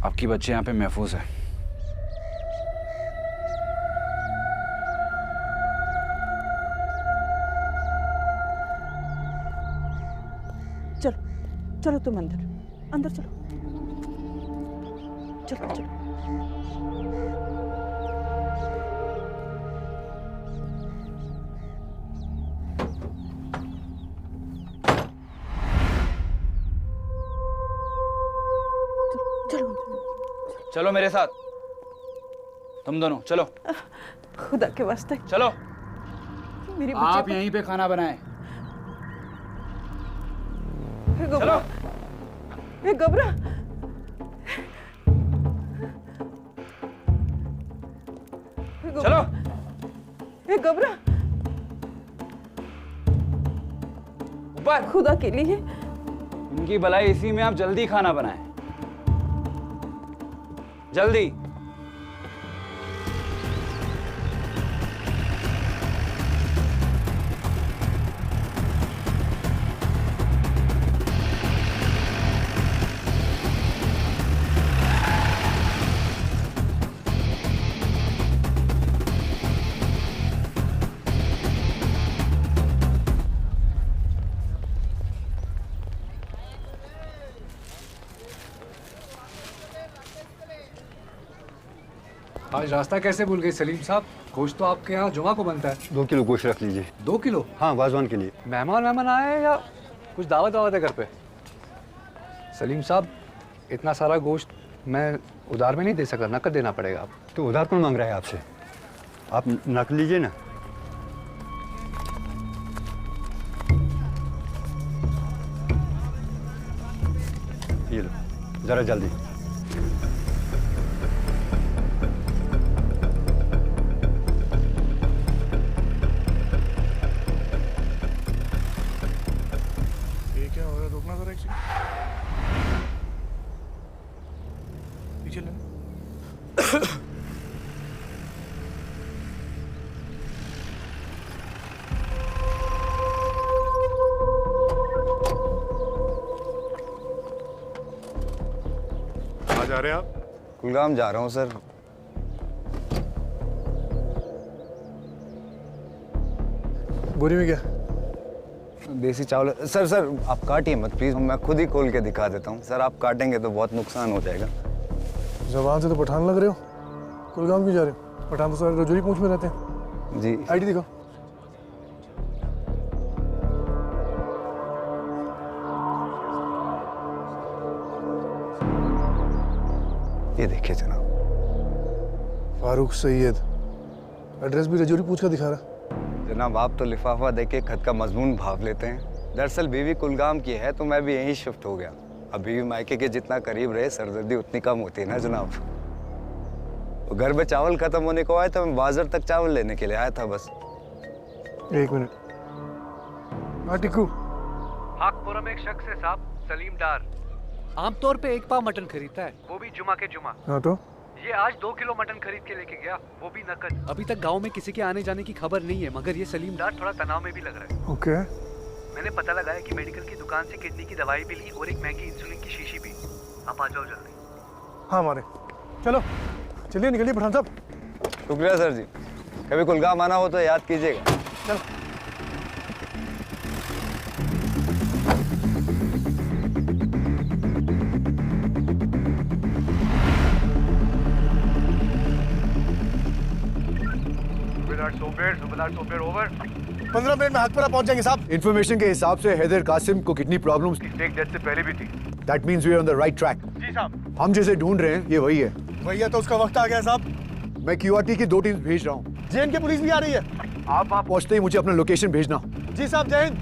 आपकी बच्चे यहाँ पे महफूज है। चलो चलो तुम अंदर अंदर चलो चलो चलो। चलो मेरे साथ, तुम दोनों चलो। खुदा के वास्ते चलो। मेरी आप यहीं पे खाना बनाएं। चलो। ए गबरा, चलो। ए गबरा, ऊपर। खुदा के लिए उनकी भलाई इसी में, आप जल्दी खाना बनाएं, जल्दी। आज रास्ता कैसे भूल गए सलीम साहब? गोश्त तो आपके यहाँ जुमा को बनता है। 2 किलो गोश्त रख लीजिए। 2 किलो? हाँ, वाजवान के लिए। मेहमान आए या कुछ दावत है घर पे? सलीम साहब इतना सारा गोश्त मैं उधार में नहीं दे सकता, नकद देना पड़ेगा। आप तो उधार कौन मांग रहा है आपसे? आप नक लीजिए ना। ये लो, जरा जल्दी। रोकना जरा एक सेकंड, पीछे लेना। कहाँ जा रहे हैं आप? कुलगाम जा रहा हूँ सर। बोरी में क्या? देसी चावल। सर सर आप काटिए मत प्लीज, मैं खुद ही खोल के दिखा देता हूँ। सर आप काटेंगे तो बहुत नुकसान हो जाएगा। जबान से तो पठान लग रहे हो, कुलगाम क्यों जा रहे हो? पठान तो सारे रजौरी पूंछ में रहते हैं। जी। आईडी दिखाओ। ये देखिए जनाब। फारूक सैयद, एड्रेस भी रजौरी पूंछ का दिखा रहा। जनाब आप तो लिफाफा देके खत का मजमून भाव लेते हैं। दरअसल बीवी कुलगाम की है तो मैं भी यहीं शिफ्ट हो गया। अब बीवी मायके के जितना करीब रहे सरदर्दी उतनी कम होती है ना जनाब। तो घर में चावल खत्म होने को आया तो मैं बाजार तक चावल लेने के लिए आया था बस। एक मिनट। हाँ टिक्कू। हाकपुरा में एक शख्स है साहब, सलीम डार। आमतौर पे 1 पाव मटन खरीदता है, वो भी जुमा के जुमा। हाँ तो ये आज 2 किलो मटन खरीद के लेके गया, वो भी नकद। अभी तक गांव में किसी के आने जाने की खबर नहीं है, मगर ये सलीम डार थोड़ा तनाव में भी लग रहा है। ओके। मैंने पता लगाया कि मेडिकल की दुकान से किडनी की दवाई भी ली और एक महंगी इंसुलिन की शीशी भी। आप आ जाओ जल्दी। हाँ हमारे चलो चलिए निकलिए पठान साहब। शुक्रिया सर जी, कभी कुलगाम आना हो तो याद कीजिएगा। चलो। सुबेदार सोपेर ओवर। 15 मिनट में हाकपुरा पहुंच जाएंगे साहब। इन्फॉर्मेशन के हिसाब से हैदर कासिम को किडनी प्रॉब्लम्स स्टेक डेथ से पहले भी थी। That means we are on the right track. जी साहब। हम जिसे ढूंढ रहे हैं ये वही है। भैया तो उसका वक्त आ गया साहब। मैं क्यूआरटी की 2 टीम्स भेज रहा हूँ। जेएन की पुलिस भी आ रही है। आप वहाँ पहुँचते ही मुझे अपना लोकेशन भेजना। जी साहब, जय हिंद।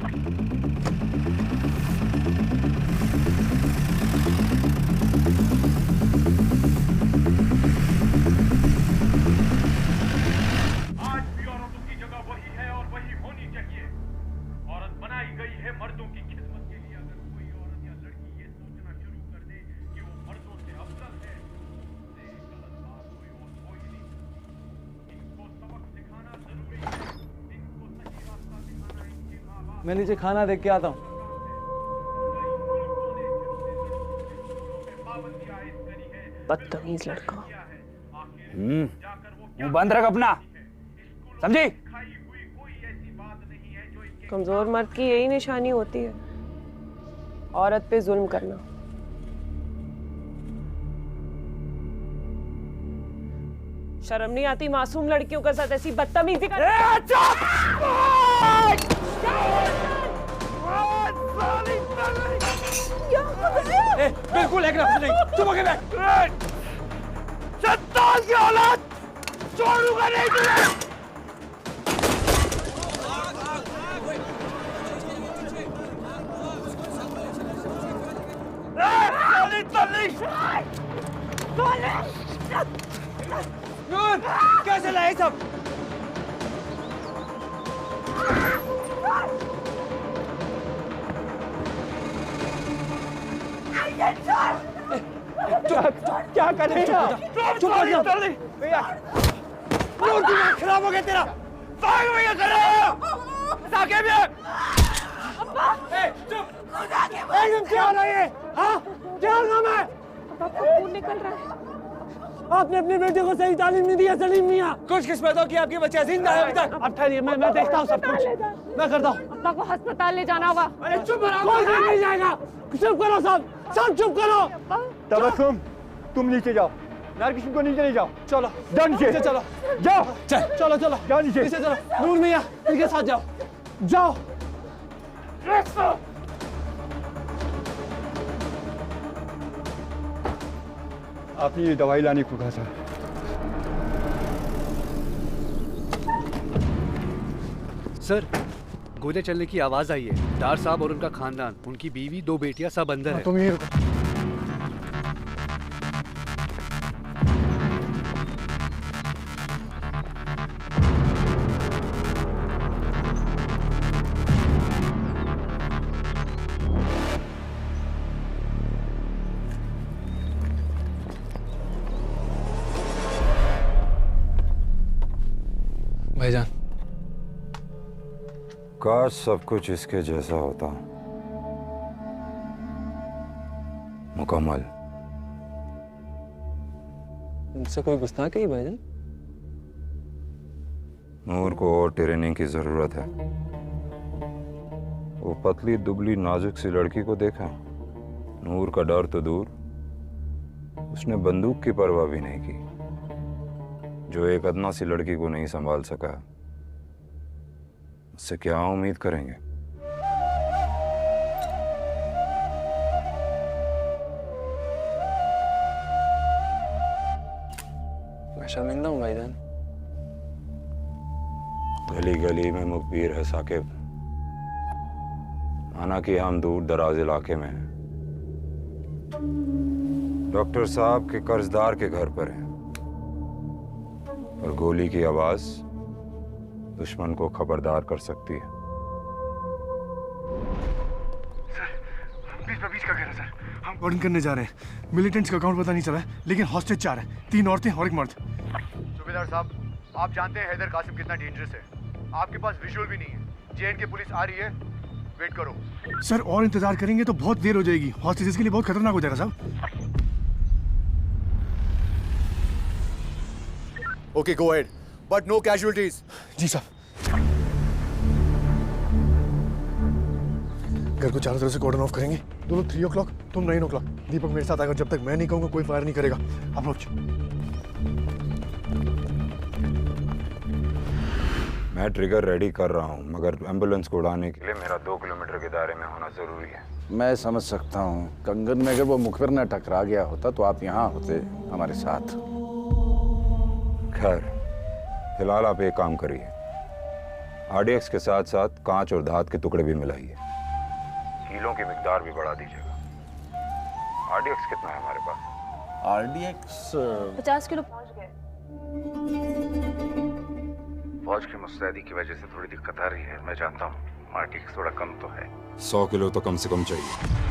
मैं नीचे खाना देख के आता हूँ। बदतमीज लड़का। मुंह बंद रख अपना, समझी? कमजोर मर्द की यही निशानी होती है, औरत पे जुल्म करना। शर्म नहीं आती मासूम लड़कियों के साथ ऐसी बदतमीजी बिल्कुल एक लफ्ज़ नहीं, चुप होके बैठ। शैतान की औलाद, छोड़ूंगा नहीं तुझे। नूर, कैसे लाए सब? क्या कर रहे हैं? चुप हो जाओ भैया। नूर दिमाग खराब हो गया तेरा। भाग भैया कर रहे हो? साकिब ये। चुप। एकदम क्या हो रहा है? हाँ? क्या काम है? खून निकल रहा है। आपने अपने बेटे को सही तालीम नहीं दिया सलीम मियां। कुछ किस्मतों की आपकी बच्चा जिंदा है अभी तक। अब ठहरिए, मैं देखता हूँ सब कुछ। मैं करता हूँ। अब्बा को अस्पताल ले जाना होगा। अरे चुप रहो। कोई नहीं जाएगा। चुप करो सब चुप करो। तबस्सुम, तुम नीचे जाओ। नारकिश को नीचे ले जाओ। चलो जाओ नीचे। चलो जाओ। चलो जाओ नीचे। चलो। नूर मियां इनके साथ जाओ। आपने ये दवाई लाने को कहा था। सर, गोले चलने की आवाज आई है। डार साहब और उनका खानदान, उनकी बीवी, 2 बेटियां सब अंदर है। तुम ये रुको। भाईजान, काश सब कुछ इसके जैसा होता, मुकम्मल। उनसे कोई गुस्ताखी है भाईजान? नूर को और ट्रेनिंग की जरूरत है। वो पतली दुबली नाजुक सी लड़की को देखा, नूर का डर तो दूर, उसने बंदूक की परवाह भी नहीं की। जो एक अदना सी लड़की को नहीं संभाल सका, उससे क्या उम्मीद करेंगे? मैं शर्मिंदा हूँ भाईजान। गली गली में मुखबिर है साकिब, माना कि हम दूर दराज इलाके में हैं। डॉक्टर साहब के कर्जदार के घर पर हैं और गोली की आवाज दुश्मन को खबरदार कर सकती है। सर, बीच का घेरा सर। हम कॉर्डन करने जा रहे हैं। मिलिटेंट्स का अकाउंट पता नहीं चला है, लेकिन हॉस्टेज 4 है, 3 औरतें और 1 मर्द। सूबेदार साहब, आप जानते हैं हैदर कासिम कितना डेंजरस है। आपके पास विजुअल भी नहीं है। जेएनके पुलिस आ रही है, वेट करो। सर, और इंतजार करेंगे तो बहुत देर हो जाएगी। हॉस्टेजेस के लिए बहुत खतरनाक हो जाएगा साहब। Okay, go ahead, but no casualties. जी साहब। घर को चारों तरफ से कॉर्डन ऑफ करेंगे। दोनों 3 o'clock, तुम 9 o'clock। दीपक मेरे साथ आएगा। जब तक मैं नहीं कहूंगा कोई फायर नहीं करेगा। अप्रोच। मैं ट्रिगर रेडी कर रहा हूँ, मगर एम्बुलेंस को उड़ाने के लिए मेरा 2 किलोमीटर के दायरे में होना जरूरी है। मैं समझ सकता हूँ। कंगन में अगर वो मुखबिर न टकरा गया होता तो आप यहाँ होते हमारे साथ। खैर, फिलहाल आप एक काम करिए, आरडीएक्स के साथ साथ कांच और धात के टुकड़े भी मिलाइए। कीलों की मिकदार भी बढ़ा दीजिएगा। आरडीएक्स कितना है हमारे पास? आरडीएक्स 50 किलो पहुंच गए। फौज की मुस्तैदी की वजह से थोड़ी दिक्कत आ रही है, मैं जानता हूँ। आरडीएक्स थोड़ा कम तो है। 100 किलो तो कम से कम चाहिए।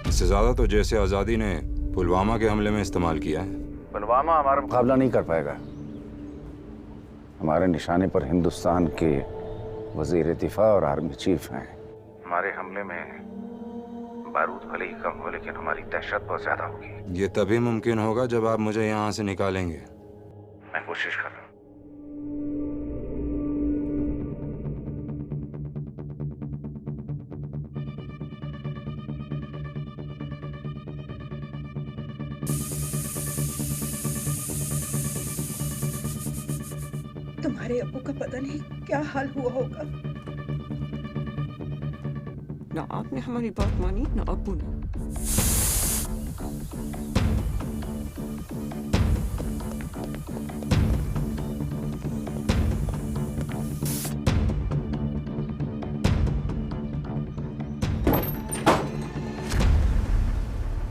इससे ज्यादा तो जैसे आजादी ने पुलवामा के हमले में इस्तेमाल किया है। पुलवामा हमारा मुकाबला नहीं कर पाएगा। हमारे निशाने पर हिंदुस्तान के वजीर दिफा और आर्मी चीफ हैं। हमारे हमले में बारूद भले ही कम हो, लेकिन हमारी दहशत बहुत ज्यादा होगी। ये तभी मुमकिन होगा जब आप मुझे यहाँ से निकालेंगे। मैं कोशिश कर रहा हूँ। तुम्हारे अब्बू का पता नहीं क्या हाल हुआ होगा। ना आपने हमारी बात मानी, ना अब्बू ने।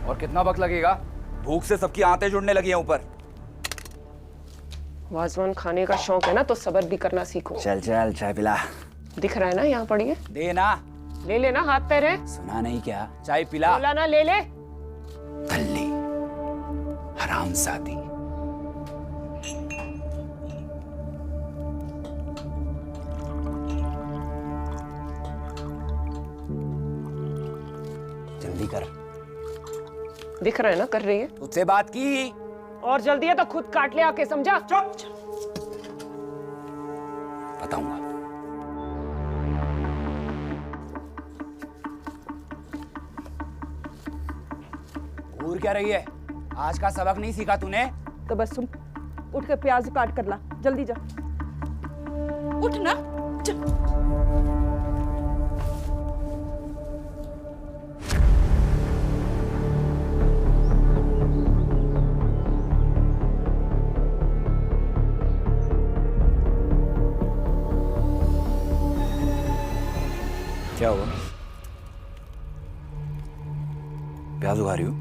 और कितना वक्त लगेगा? भूख से सबकी आंतें जुड़ने लगी हैं ऊपर। वाजवान खाने का शौक है ना, तो सब्र भी करना सीखो। चल चल चाय पिला। दिख रहा है ना, यहाँ पड़ी है। दे ना। ले लेना, हाथ पैर है। सुना नहीं क्या? चाय पिला। बोला ना, ले ले। कल्ली हरामजादी। जल्दी कर। दिख रहा है ना, कर रही है। तुझसे बात की। और जल्दी है तो खुद काट ले आके, समझा? बताऊंगा। घूर क्या रही है? आज का सबक नहीं सीखा तूने? तो बस तुम उठ कर प्याज काट कर ला, जल्दी जा। उठ ना। क्या हुआ? प्याज उगा रही हो?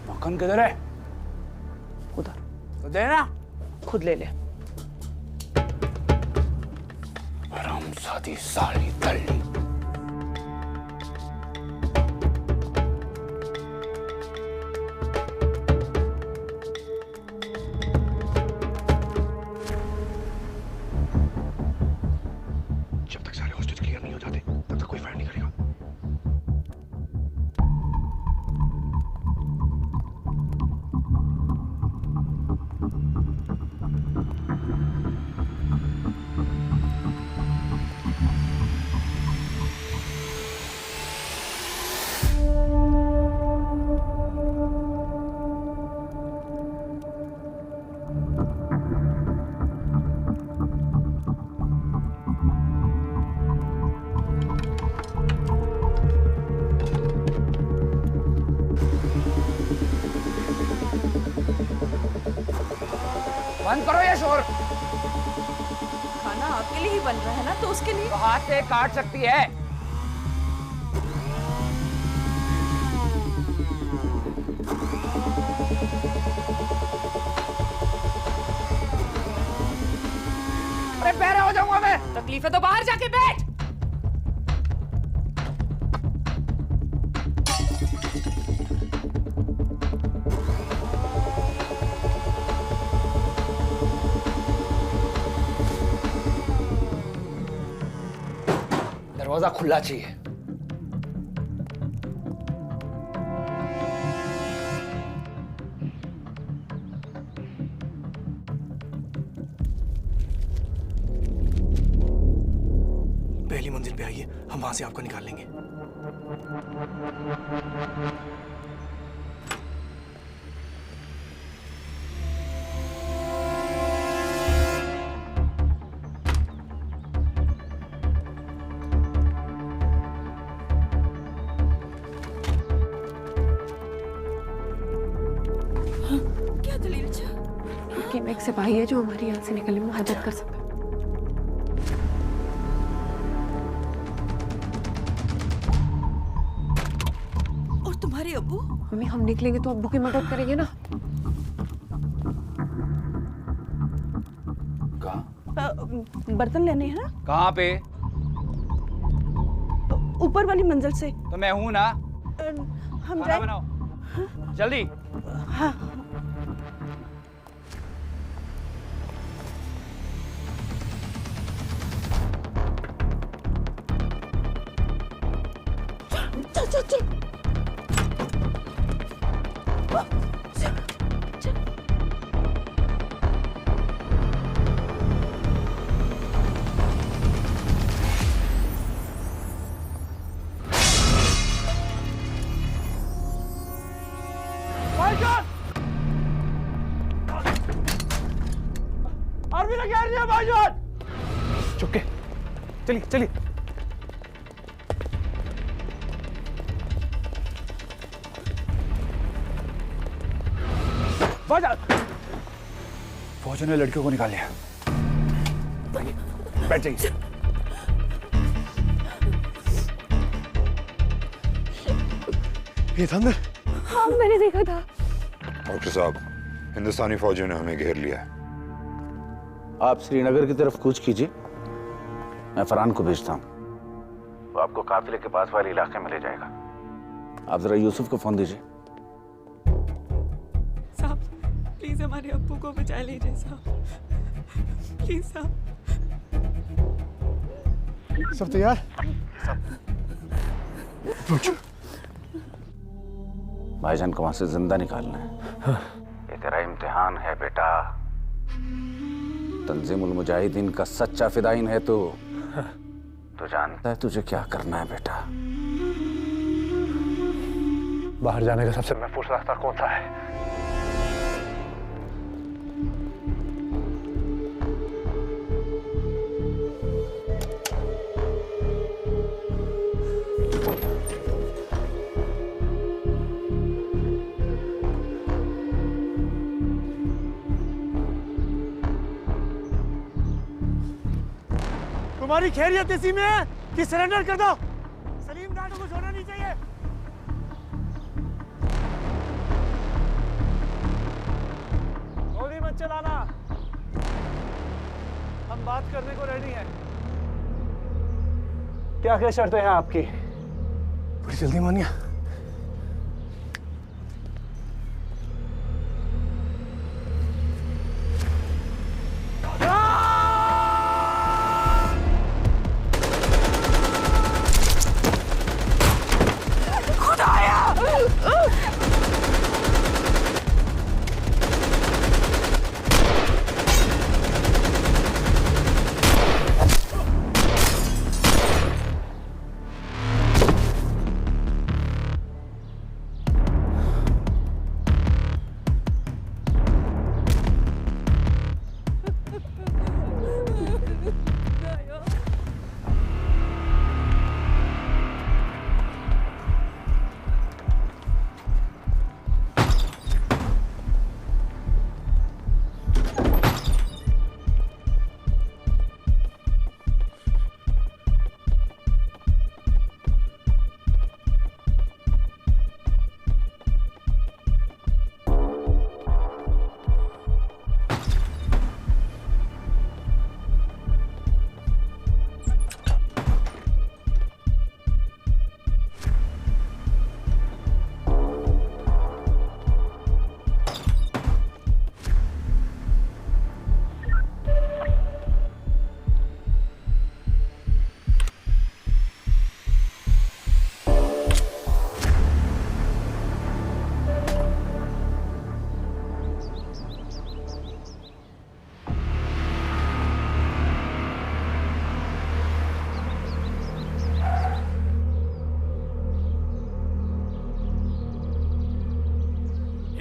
मक्खन किधर है? उधर। तो देना। खुद ले ले। हरामजादी साली दल्ली। जब तक सारे हॉस्टेज क्लियर नहीं हो जाते तब तक कोई फायर नहीं करेगा। बंद करो ये शोर। खाना आपके लिए ही बन रहा है ना, तो उसके लिए तो हाथ से काट सकती है। अरे बहरा हो जाऊंगा मैं। तकलीफ है तो बाहर जाके बैठ। दरवाजा खुला चाहिए। पहली मंजिल पे आइए, हम वहां से आपको निकाल लेंगे। सिपाही है जो हमारी यहाँ से निकलने में मदद कर सकता है। और तुम्हारे अब्बू? मम्मी हम निकलेंगे तो अब्बू की मदद करेंगे ना। बर्तन लेने हैं ना? कहाँ पे? ऊपर वाली मंजिल से। तो मैं हूँ ना। हम खाना जाए? बनाओ जल्दी। हाँ। चल चल चल। भाईजान! आर्मी ने घेर लिया भाईजान! चुपके, चलिए चलिए। भाईजान! फौजों ने लड़कियों को निकाल लिया। बैठ जाइए। ये था अंदर। हाँ मैंने देखा था। डॉक्टर साहब, हिंदुस्तानी फौजियों ने हमें घेर लिया है। आप श्रीनगर की तरफ कूच कीजिए, मैं फरहान को भेजता हूँ। वो आपको काफिले के पास वाले इलाके में ले जाएगा। आप जरा यूसुफ को फोन दीजिए। साहब प्लीज हमारे अब्बू को बचा लीजिए साहब, प्लीज साहब। सब तैयार? भाईजान को वहां से जिंदा निकालना है। ये तेरा इम्तिहान है बेटा। तंजीमुल मुजाहिदीन का सच्चा फिदाइन है तू। तू जानता है तुझे क्या करना है बेटा। बाहर जाने का सबसे महफूज रास्ता कौन सा है? तुम्हारी खैरियत इसी में है कि सरेंडर कर दो। सलीम डाटो को छोड़ना नहीं चाहिए। गोली मत चलाना, हम बात करने को रेडी हैं। क्या क्या शर्तें हैं आपकी? बड़ी जल्दी मानिया।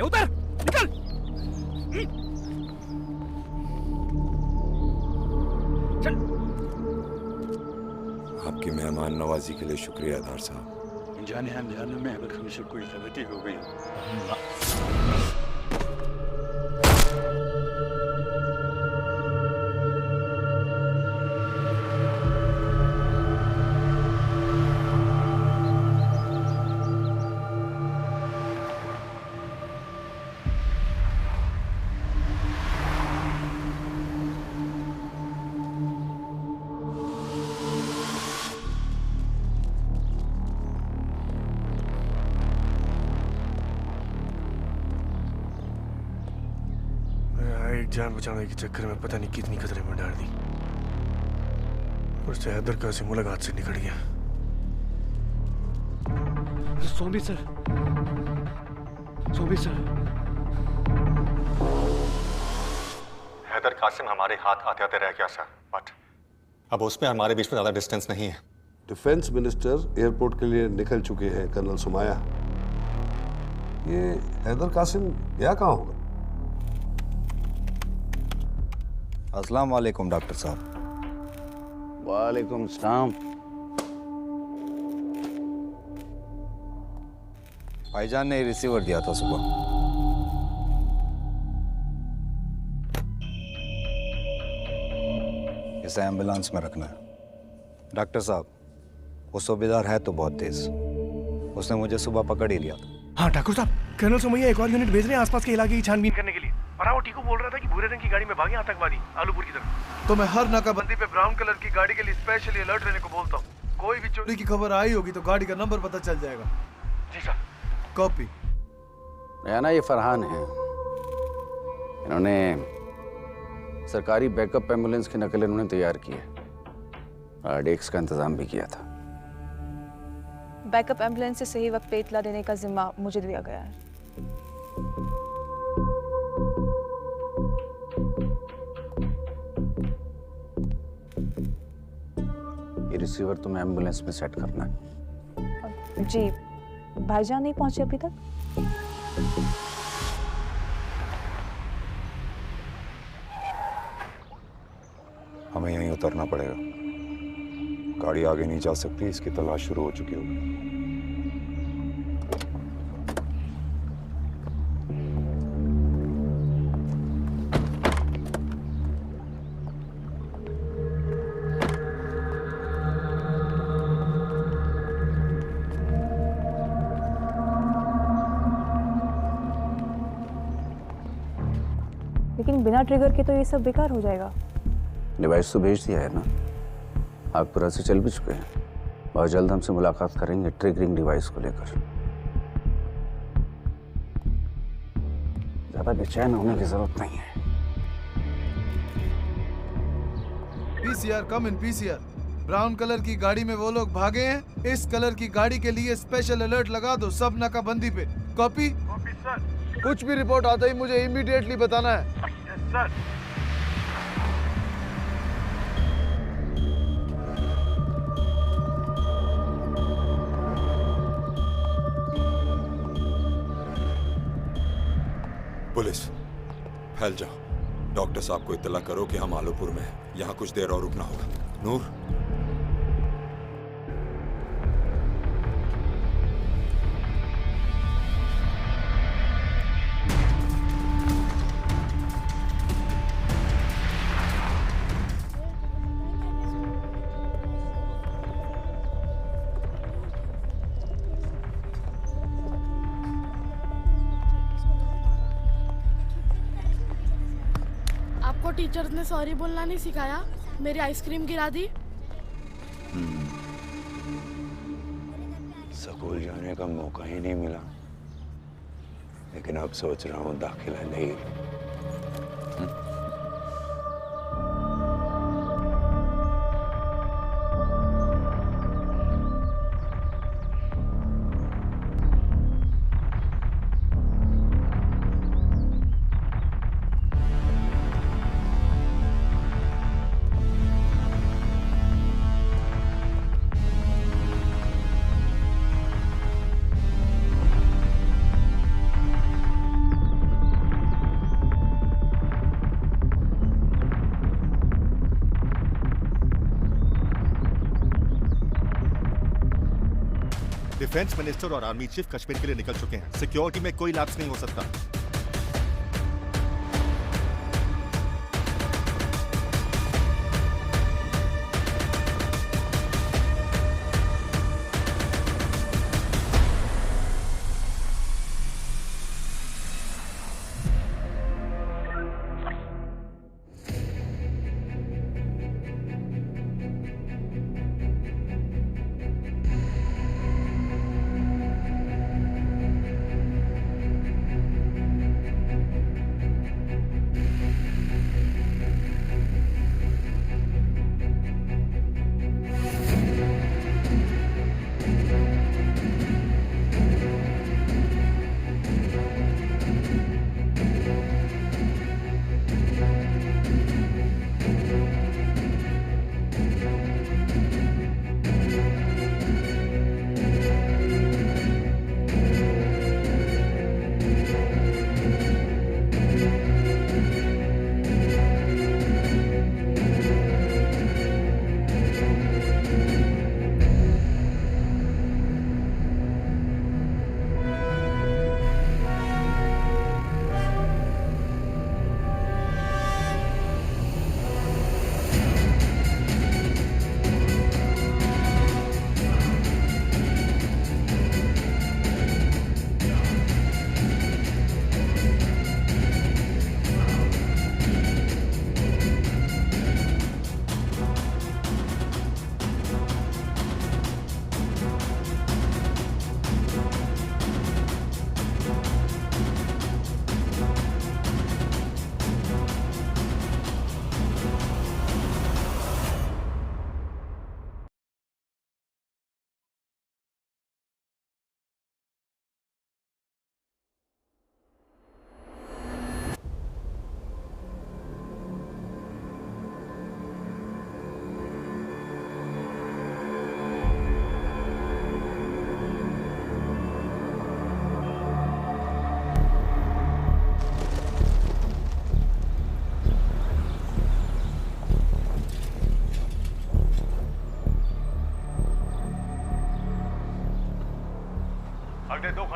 उतर, निकल। चल। आपकी मेहमान नवाजी के लिए शुक्रिया दार साहब। जाने अनजाने में अगर हमसे कोई गलती हो गई जान बचाने के चक्कर में पता नहीं कितनी खतरे में डाल दी। उससे हैदर का से मुलाकात से निकल गया। सोमी सर, सोमी सर, हैदर कासिम हमारे हाथ आते आते रह गया सर, बट अब उसमें हमारे बीच में ज्यादा डिस्टेंस नहीं है। डिफेंस मिनिस्टर एयरपोर्ट के लिए निकल चुके हैं कर्नल सुमाया। ये हैदर कासिम गया कहाँ होगा? अस्सलाम वालेकुम डॉक्टर साहब। वालेकुम सलाम। भाईजान ने रिसीवर दिया था सुबह। इसे एम्बुलेंस में रखना है। डॉक्टर साहब, वो सूबेदार है तो बहुत तेज, उसने मुझे सुबह पकड़ ही लिया था। हाँ ठाकुर साहब, कर्नल सोमैया एक और यूनिट भेज रहे हैं आसपास के इलाके की छानबीन करने के लिए। और हाँ, वो टीकू बोल रहा था कि भूरे रंग की गाड़ी में भागे आतंकवादी आलूपुर की तरफ। तो मैं हर नाकाबंदी पे ब्राउन कलर की गाड़ी के लिए स्पेशली अलर्ट रहने को बोलता हूँ। कोई भी चोरी की खबर आई होगी तो गाड़ी का नंबर पता चल जाएगा। जी सर। कॉपी। ना ये फरहान है, इन्होंने सरकारी बैकअप एम्बुलेंस की नकल इन्होंने तैयार की है। आरडीएक्स का इंतजाम भी किया था। बैकअप एम्बुलेंस से सही वक्त पे इतला देने का जिम्मा मुझे दिया गया है। ये रिसीवर तुम्हें एम्बुलेंस में सेट करना है। जी, भाईजान नहीं पहुंचे अभी तक? हमें यहीं उतरना पड़ेगा। गाड़ी आगे नहीं जा सकती, इसकी तलाश शुरू हो चुकी होगी। लेकिन बिना ट्रिगर के तो ये सब बेकार हो जाएगा। डिवाइस तो भेज दिया है ना, आप पूरा से चल भी चुके हैं। बहुत जल्द हमसे मुलाकात करेंगे ट्रिगरिंग डिवाइस को लेकर। ज्यादा बेचैन होने की जरूरत नहीं है। PCR come in PCR. Brown colour की गाड़ी में वो लोग भागे हैं। इस कलर की गाड़ी के लिए स्पेशल अलर्ट लगा दो सब नाकाबंदी पे। कॉपी? Copy sir. कुछ भी रिपोर्ट आता ही मुझे इमीडिएटली बताना है। Yes sir. पुलिस, फैल जाओ। डॉक्टर साहब को इत्तला करो कि हम आलूपुर में हैं। यहाँ कुछ देर और रुकना होगा। नूर, आपको टीचर्स ने सॉरी बोलना नहीं सिखाया? मेरी आइसक्रीम गिरा दी। स्कूल जाने का मौका ही नहीं मिला, लेकिन अब सोच रहा हूँ दाखिला नहीं। डिफेंस मिनिस्टर और आर्मी चीफ कश्मीर के लिए निकल चुके हैं। सिक्योरिटी में कोई लैप्स नहीं हो सकता।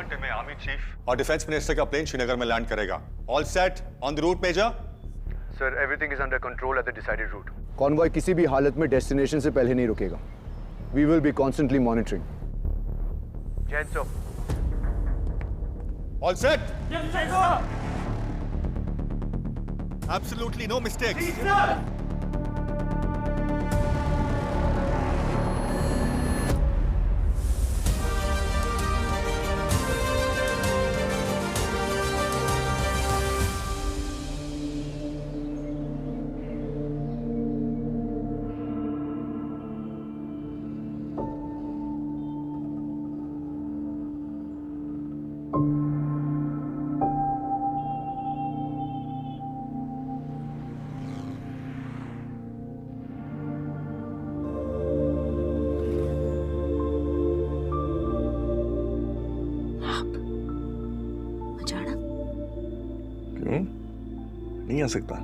घंटे में आर्मी चीफ और डिफेंस मिनिस्टर का प्लेन श्रीनगर में लैंड करेगा। All set on the route major. Sir, everything is under control at the decided route. Convoy किसी भी हालत में डेस्टिनेशन से पहले नहीं रुकेगा। We will be constantly monitoring. Jain so all set. Absolutely no mistakes. नहीं आ सकता।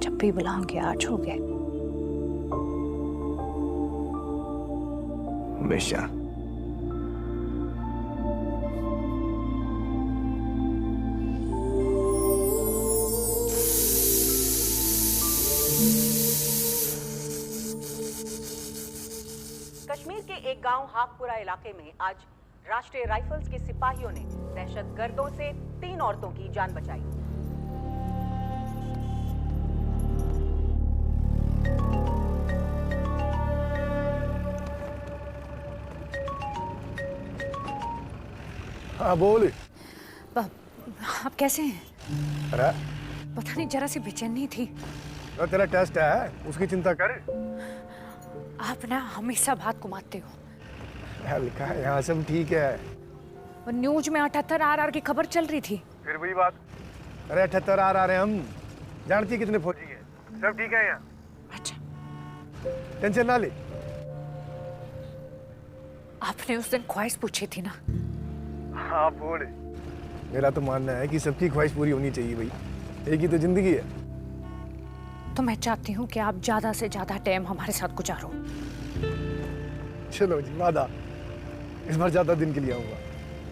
जब भी बुलाओगे आ जाओगे। हमेशा। कश्मीर के एक गांव हाकपुरा इलाके में आज राष्ट्रीय राइफल्स के सिपाहियों ने दहशतगर्दों से 3 औरतों की जान बचाई। हाँ बोल। आप कैसे हैं? अरे पता नहीं, जरा सी बेचैनी थी। तो तेरा टेस्ट है, उसकी चिंता कर। आप ना हमेशा बात घुमाते हो। लिखा है यहाँ सब ठीक है। और न्यूज में 78 RR की खबर चल रही थी। फिर वही बात। अरे 78 RR है, हम जानती कितने फौजी हैं। सब ठीक है यहाँ। अच्छा, टेंशन ना ले। आपने उस दिन ख्वाहिश पूछी थी ना। हाँ बोल। मेरा तो मानना है कि सबकी ख्वाहिश पूरी होनी चाहिए भाई, एक ही तो जिंदगी है। तो मैं चाहती हूँ कि आप ज्यादा से ज्यादा टाइम हमारे साथ गुजारो। चलो जी, वादा। इस बार ज्यादा दिन के लिए आऊंगा।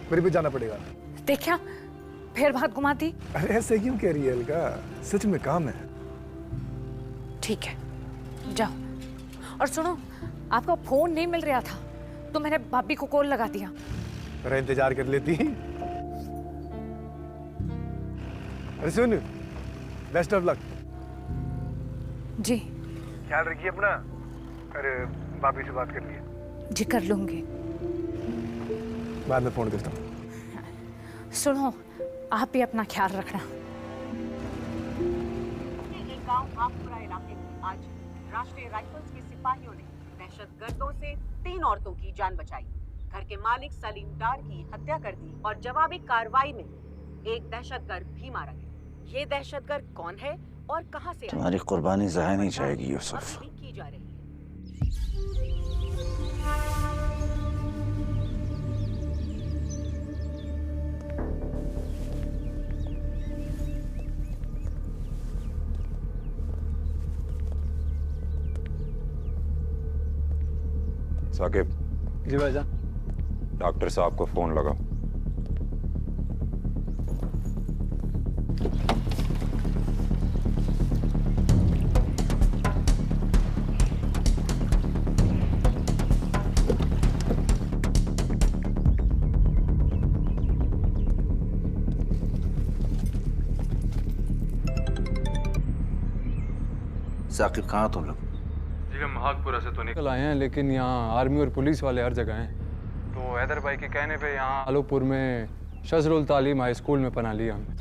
मेरे भी जाना पड़ेगा। देखा, फिर बात घुमाती। अरे ऐसे क्यों कह रही है अलका? सच में काम है। ठीक है, जाओ। और सुनो, आपका फोन नहीं मिल रहा था तो मैंने भाभी को कॉल लगा दिया। अरे इंतजार कर लेती। अरे सुन, बेस्ट ऑफ लक। जी। ख्याल रखिए अपना। अरे भाभी से बात कर लिए। जी कर लूंगी। बाद में फोन करता हूँ। सुनो, आप भी अपना ख्याल रखना। एक गांव हाकपुरा इलाके में आज राष्ट्रीय राइफल्स के सिपाहियों ने दहशतगर्दों से 3 औरतों की जान बचाई। घर के मालिक सलीम डार की हत्या कर दी और जवाबी कार्रवाई में एक दहशतगर्द भी मारा गया। ये दहशतगर्द कौन है और कहां से आया? तुम्हारी कुर्बानी ज़ाया नहीं जाएगी यूसुफ। की जा रही है। साकिब। जी भाईजान। डॉक्टर साहब को फोन लगाओ। साकिब, कहाँ तुम लोग? जी हम हाकपुरा से तो निकल आए हैं, लेकिन यहाँ आर्मी और पुलिस वाले हर जगह हैं। तो हैदर भाई के कहने पे यहाँ आलोपुर में शजरुल तालीम हाई स्कूल में पना लिया हमने।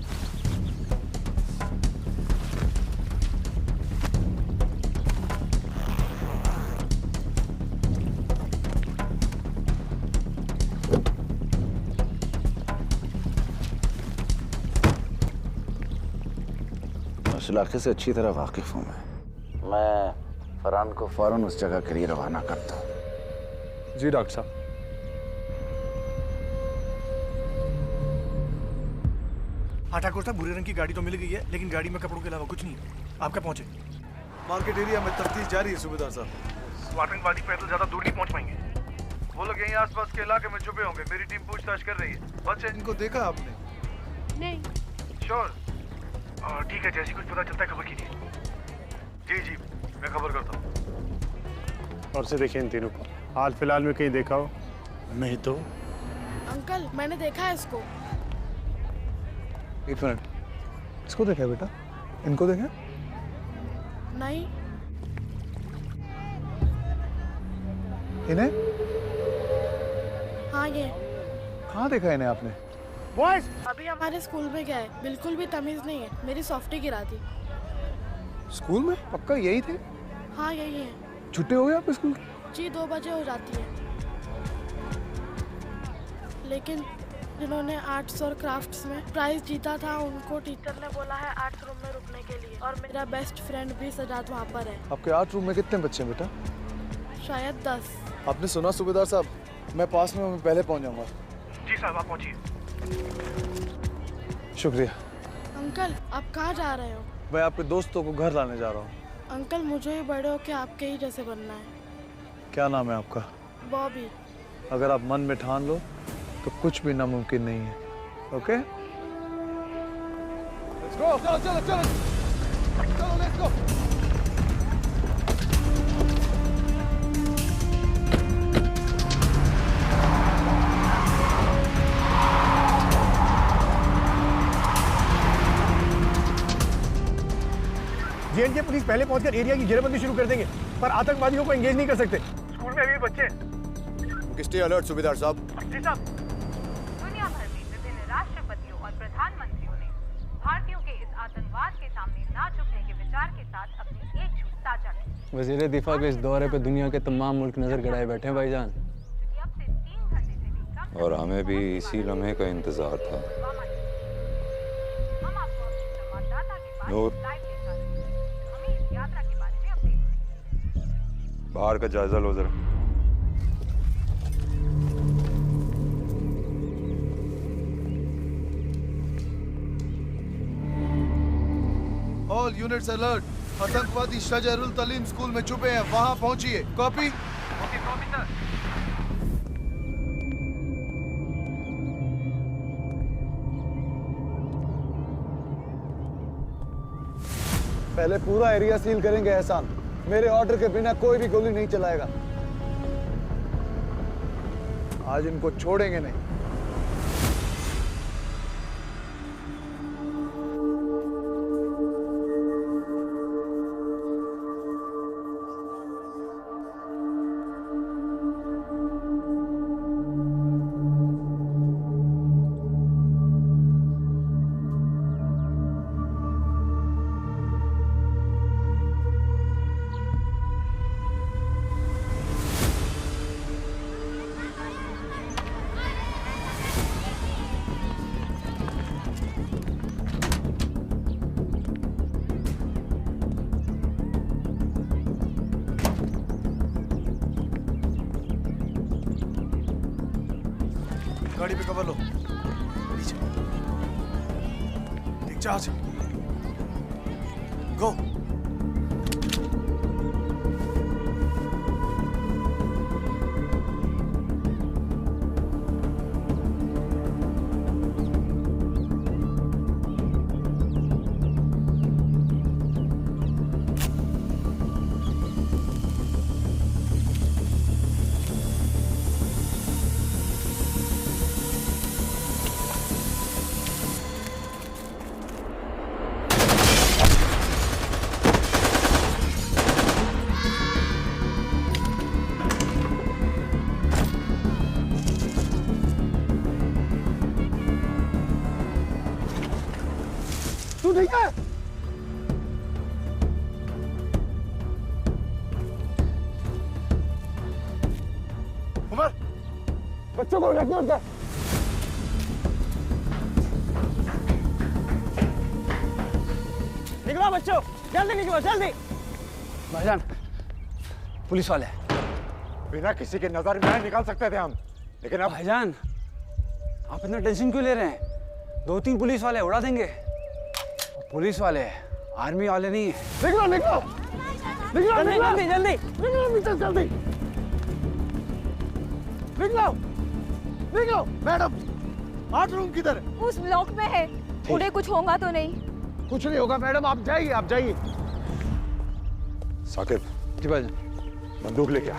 उस इलाके से अच्छी तरह वाकिफ हूँ मैं फरहान को फौरन उस जगह के लिए रवाना करता हूँ। जी डॉक्टर साहब। हाँ ठाकुर साहब, भूरे रंग की गाड़ी तो मिल गई है, लेकिन गाड़ी में कपड़ों के अलावा कुछ नहीं है। आप क्या पहुंचे? मार्केट एरिया में तफ्तीश जारी है सूबेदार साहब। आतंकवादी पैदल ज्यादा दूर नहीं पहुंच पाएंगे। वो लोग यहीं आसपास के इलाके में छुपे होंगे। मेरी टीम पूछताछ कर रही है। बच्चे, इनको देखा आपने? नहीं। श्योर? ठीक है, जैसी कुछ पता चलता है खबर कीजिए। जी जी, मैं खबर करता हूँ। और से देखिए इन तीनों को, हाल फिलहाल में कहीं देखा हो? नहीं तो। अंकल, मैंने देखा है इसको। एक मिनट, इसको देखा है बेटा? इनको देखा? नहीं। इन्हें? हाँ, ये। कहाँ देखा इन्हें आपने? बॉयज! अभी हमारे स्कूल में गया है, बिल्कुल भी तमीज नहीं है। मेरी सॉफ्टी गिरा दी। स्कूल में? पक्का यही थे? हाँ, यही है। छुट्टी हो गई आपके स्कूल? जी 2 बजे हो जाती है। लेकिन जिन्होंने आर्ट्स और क्राफ्ट्स में प्राइज जीता था, उनको टीचर ने बोला है आर्ट्स रूम में रुकने के लिए। और मेरा बेस्ट फ्रेंड भी सजाद वहाँ पर है। आपके आर्ट रूम में कितने बच्चे हैं बेटा? शायद 10। आपने सुना सूबेदार साहब, मैं पास में मैं पहले पहुँच जाऊँगा। जी साहब, आप पहुँचिए। शुक्रिया। अंकल, आप कहाँ जा रहे हो? मैं आपके दोस्तों को घर लाने जा रहा हूँ। अंकल, मुझे भी बड़े होके आपके ही जैसे बनना है। क्या नाम है आपका? बॉबी। अगर आप मन में ठान लो तो कुछ भी नामुमकिन नहीं है। ओके? Let's go. चलो चलो चलो चलो, लेट्स गो। जे पुलिस पहले पहुंचकर एरिया की घेराबंदी शुरू कर देंगे, पर आतंकवादियों को एंगेज नहीं कर सकते। स्कूल में अभी भी बच्चे हैं। स्टे अलर्ट सूबेदार साहब। जी साहब। दुनिया भर में विभिन्न राष्ट्रपतियों और प्रधानमंत्रियों ने भारतीयों के इस आतंकवाद के सामने ना झुकने के विचार के साथ अपनी एकजुट साझा की। वज़ीर दिफा के इस दौरे पे दुनिया के तमाम मुल्क नजर गड़ाए बैठे हैं भाईजान। और हमें भी इसी लम्हे का इंतजार था। नूर, बाहर का जायजा लो जरा। All units alert. आतंकवादी शजरुल तलीम स्कूल में छुपे हैं, वहां पहुंचिए। कॉपी? पहले पूरा एरिया सील करेंगे एहसान। मेरे ऑर्डर के बिना कोई भी गोली नहीं चलाएगा। आज इनको छोड़ेंगे नहीं। गाड़ी पे कवर लो। नीचे टेक चार्ज। गो। तू ठीक है? उमर, बच्चों को रखना होता है। निकलो बच्चों, जल्दी निकलो, जल्दी। भाईजान, पुलिस वाले बिना किसी के नजर में निकाल सकते थे हम, लेकिन अब भाईजान आप इतना टेंशन क्यों ले रहे हैं? 2-3 पुलिस वाले उड़ा देंगे। पुलिस वाले आर्मी वाले नहीं है। निकलो निकलो निकलो, जल्दी जल्दी जल्दी निकलो, जल्दी। निकलो निकलो। मैडम 8 रूम किधर है? उस ब्लॉक में है। उन्हें कुछ होगा तो नहीं? कुछ नहीं होगा मैडम, आप जाइए आप जाइए। साकिब जी भाईजान। बंदूक लेके आ।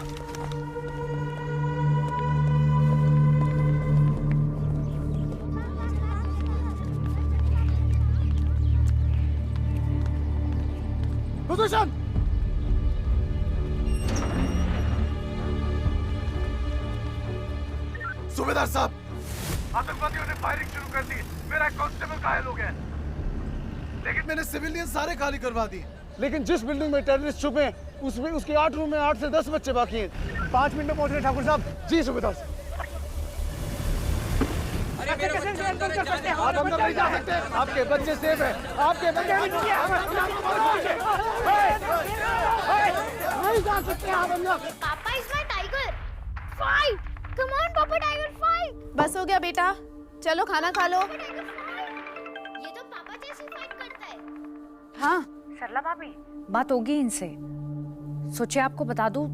पोजीशन। सूबेदार साहब, आतंकवादियों ने फायरिंग शुरू कर दी। मेरा कांस्टेबल घायल हो गया, लेकिन मैंने सिविलियन सारे खाली करवा दिए। लेकिन जिस बिल्डिंग में टेररिस्ट छुपे हैं उसमें उसके 8 रूम में 8 से 10 बच्चे बाकी हैं। 5 मिनट में पहुंच रहे ठाकुर साहब। जी सूबेदार साहब। आप अंदर नहीं जा सकते, आपके बच्चे सेफ हैं। आपके बच्चे नहीं जा सकते आप अंदर। पापा is my tiger. Fight, come on पापा, टाइगर फाइट। बस हो गया बेटा, चलो खाना खा लो। ये तो पापा जैसी फाइट करता है। हाँ सरला भाभी, बात होगी इनसे। सोचे आपको बता दूं,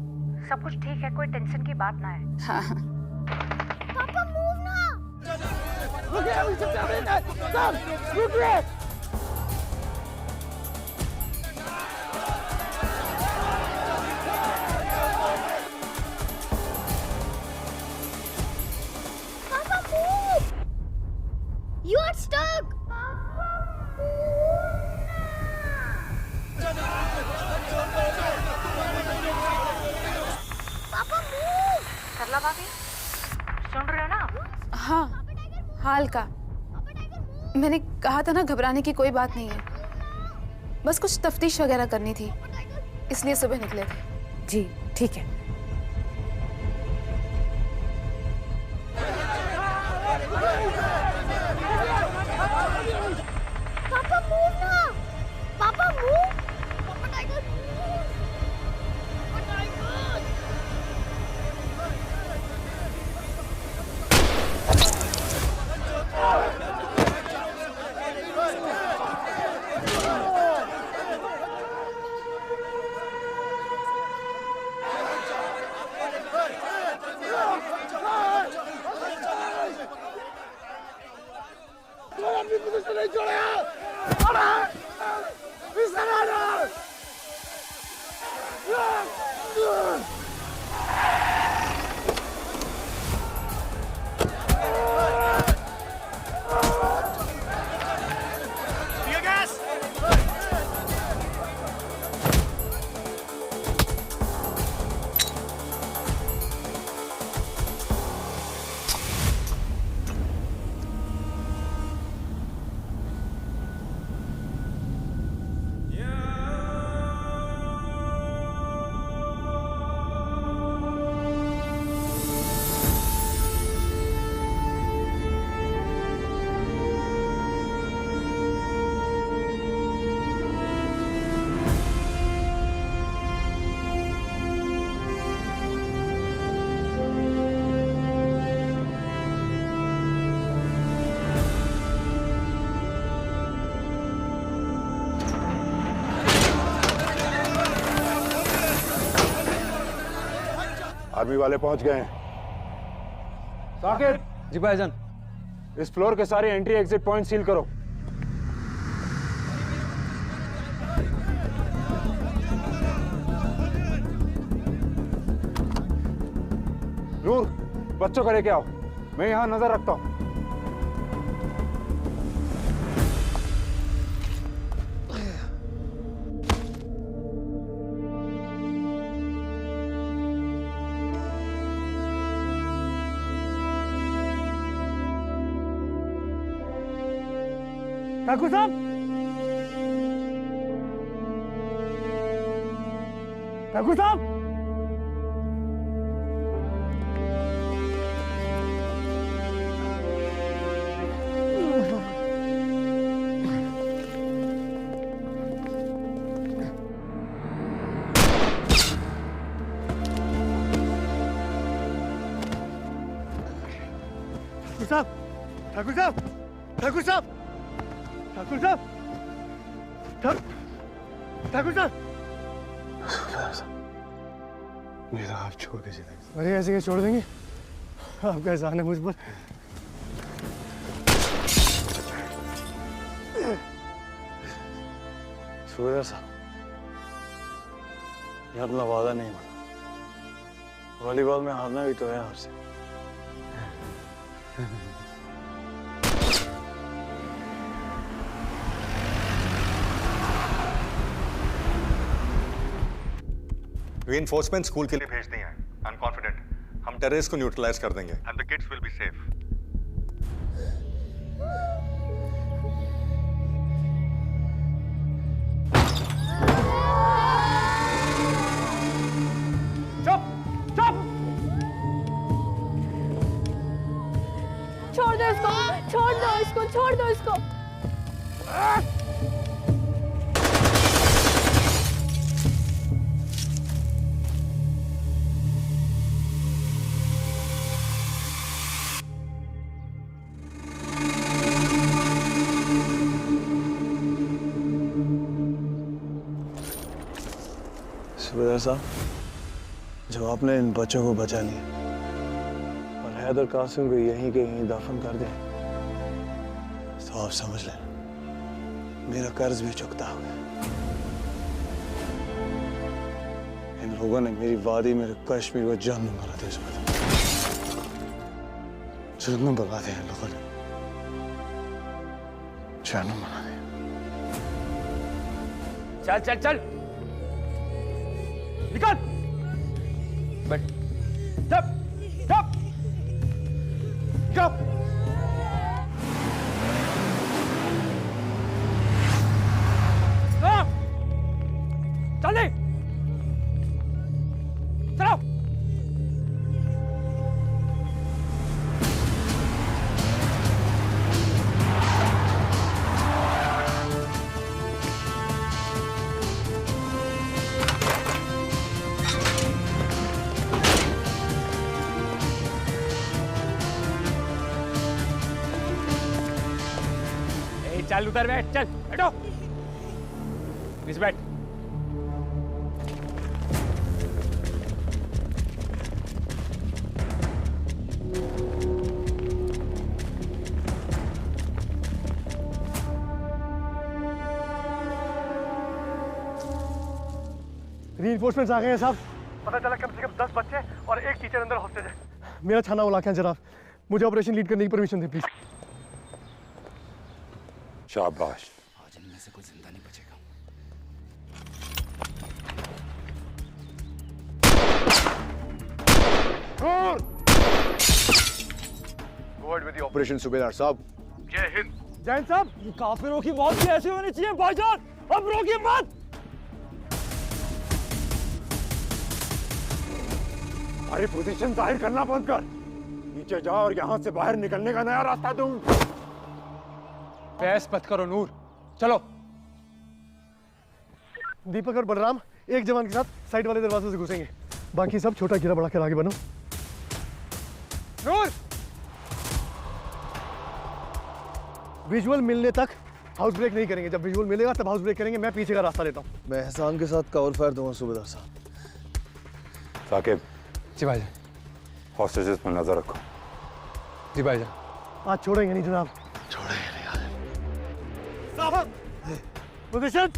सब कुछ ठीक है, कोई टेंशन की बात ना है। हाँ। पापा मूव ना। रुकिए, रुकिए। पापा मूव। You are stuck. पापा मूव। सरला भाभी सुन रहे हो ना? हाँ हाल का। मैंने कहा था ना घबराने की कोई बात नहीं है, बस कुछ तफ्तीश वगैरह करनी थी, इसलिए सुबह निकले थे। जी ठीक है। पापा मूव ना। पापा मूव। पापा टाइगर मूव। पापा टाइगर। अपनी पोजीशन नहीं छोड़ेगा। आर्मी वाले पहुंच गए हैं। साकिब जी भाईजान। इस फ्लोर के सारे एंट्री एग्जिट पॉइंट सील करो। नूर, बच्चों को लेके आओ, मैं यहां नजर रखता हूं। ठाकुर साहब, ठाकुर साहब, ठाकुर साहब, ठाकुर साहब, ठाकुर साहब, ठाकुर साहब, मेरा आप छोड़ के चले। अरे ऐसे क्या छोड़ देंगे? आपका एहसान है मुझ पर। सूर्य साहब, ये अपना वादा नहीं माना। वॉलीबॉल में हारना भी तो है आपसे। रीइंफोर्समेंट स्कूल के लिए भेज दिए हैं। आई एम कॉन्फिडेंट हम टेररिस्ट को न्यूट्रलाइज कर देंगे and the kids will be safe. छोड़ दो इसको, छोड़ दो इसको, छोड़ दो इसको। सुबेदार साहब, जब आपने इन बच्चों को बचा लिया और हैदर कासिम को यहीं के यहीं दफन कर दिया, तो आप समझ लें मेरा कर्ज भी चुकता हो गया। इन लोगों ने मेरी वादी, मेरे कश्मीर को जहन्नुम बना दिया। जहन्नुम बना दिया इन लोगों ने, जहन्नुम बना दिया। चल चल चल निकल। बैठ। जब जब जब चल दे, चलो। चल उधर बैठ, चल बैठो। प्लीज बैठ। रीइंफोर्समेंट्स आ गए हैं साहब। पता चला कम से कम 10 बच्चे और एक टीचर अंदर हॉस्टेज है। मेरा थाना वो इलाका है जनाब, मुझे ऑपरेशन लीड करने की परमिशन दे प्लीज। शाबाश। आज इनमें से कोई जिंदा नहीं बचेगा। Go ahead with the operation, सुबेदार साहब। जय हिंद। जय हिंद साहब। ये काफिरों की मौत भी ऐसी होनी चाहिए भाईजान, अब रोकिए मत। अरे पोजीशन जाहिर करना बंद कर, नीचे जा और यहाँ से बाहर निकलने का नया रास्ता ढूंढ। बहस मत करो नूर, चलो। दीपक और बलराम एक जवान के साथ साइड वाले दरवाजे से घुसेंगे, बाकी सब छोटा घेरा बढ़ा कर आगे बनो। नूर, विजुअल मिलने तक हाउस ब्रेक नहीं करेंगे, जब विजुअल मिलेगा तब हाउस ब्रेक करेंगे। मैं पीछे का रास्ता लेता हूँ। मैं एहसान के साथ कवर फायर दूंगा सुबेदार साहब। साकिब। जी भाईजान। हॉस्टेजेस पर नजर रखो। जी भाईजान। आज छोड़ेंगे नहीं जनाब, छोड़ेंगे नहीं। साहब पोजीशन,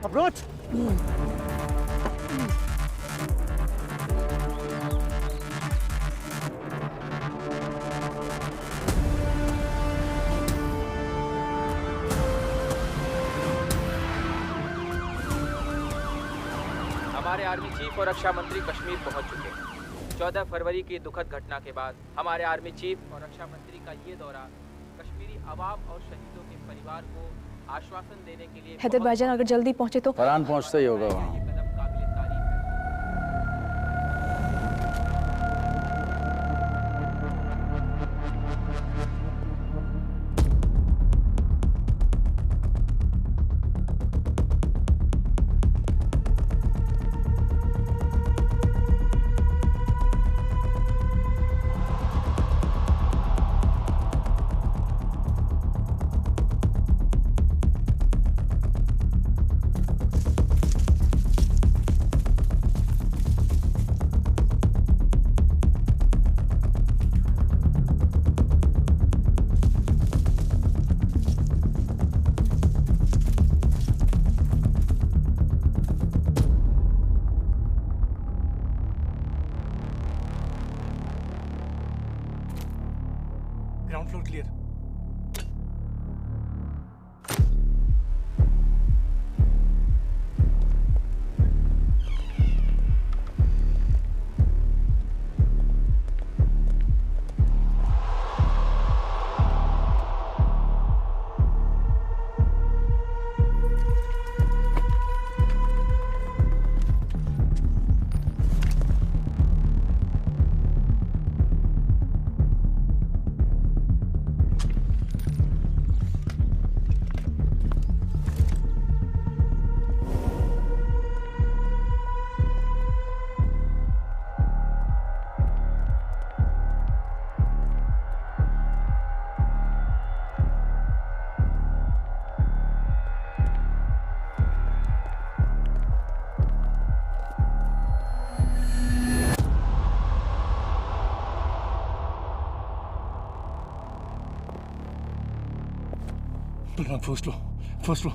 अप्रोच। हमारे आर्मी चीफ और रक्षा मंत्री कश्मीर पहुंच चुके हैं। 14 फरवरी की दुखद घटना के बाद हमारे आर्मी चीफ और रक्षा मंत्री का ये दौरा कश्मीरी अवाम और शहीदों के परिवार को आश्वासन देने के लिए। हैदर भाईजान अगर जल्दी पहुंचे तो। फरहान पहुंचता ही होगा वहाँ। First flow.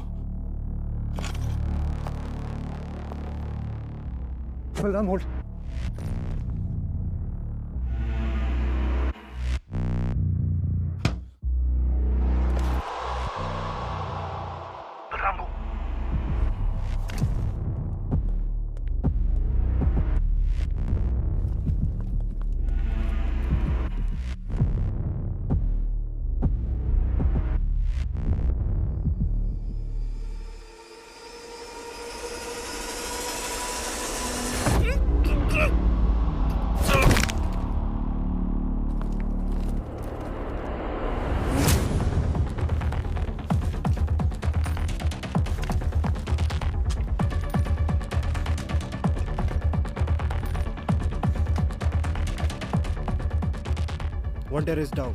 Balram hold. One terrorist down.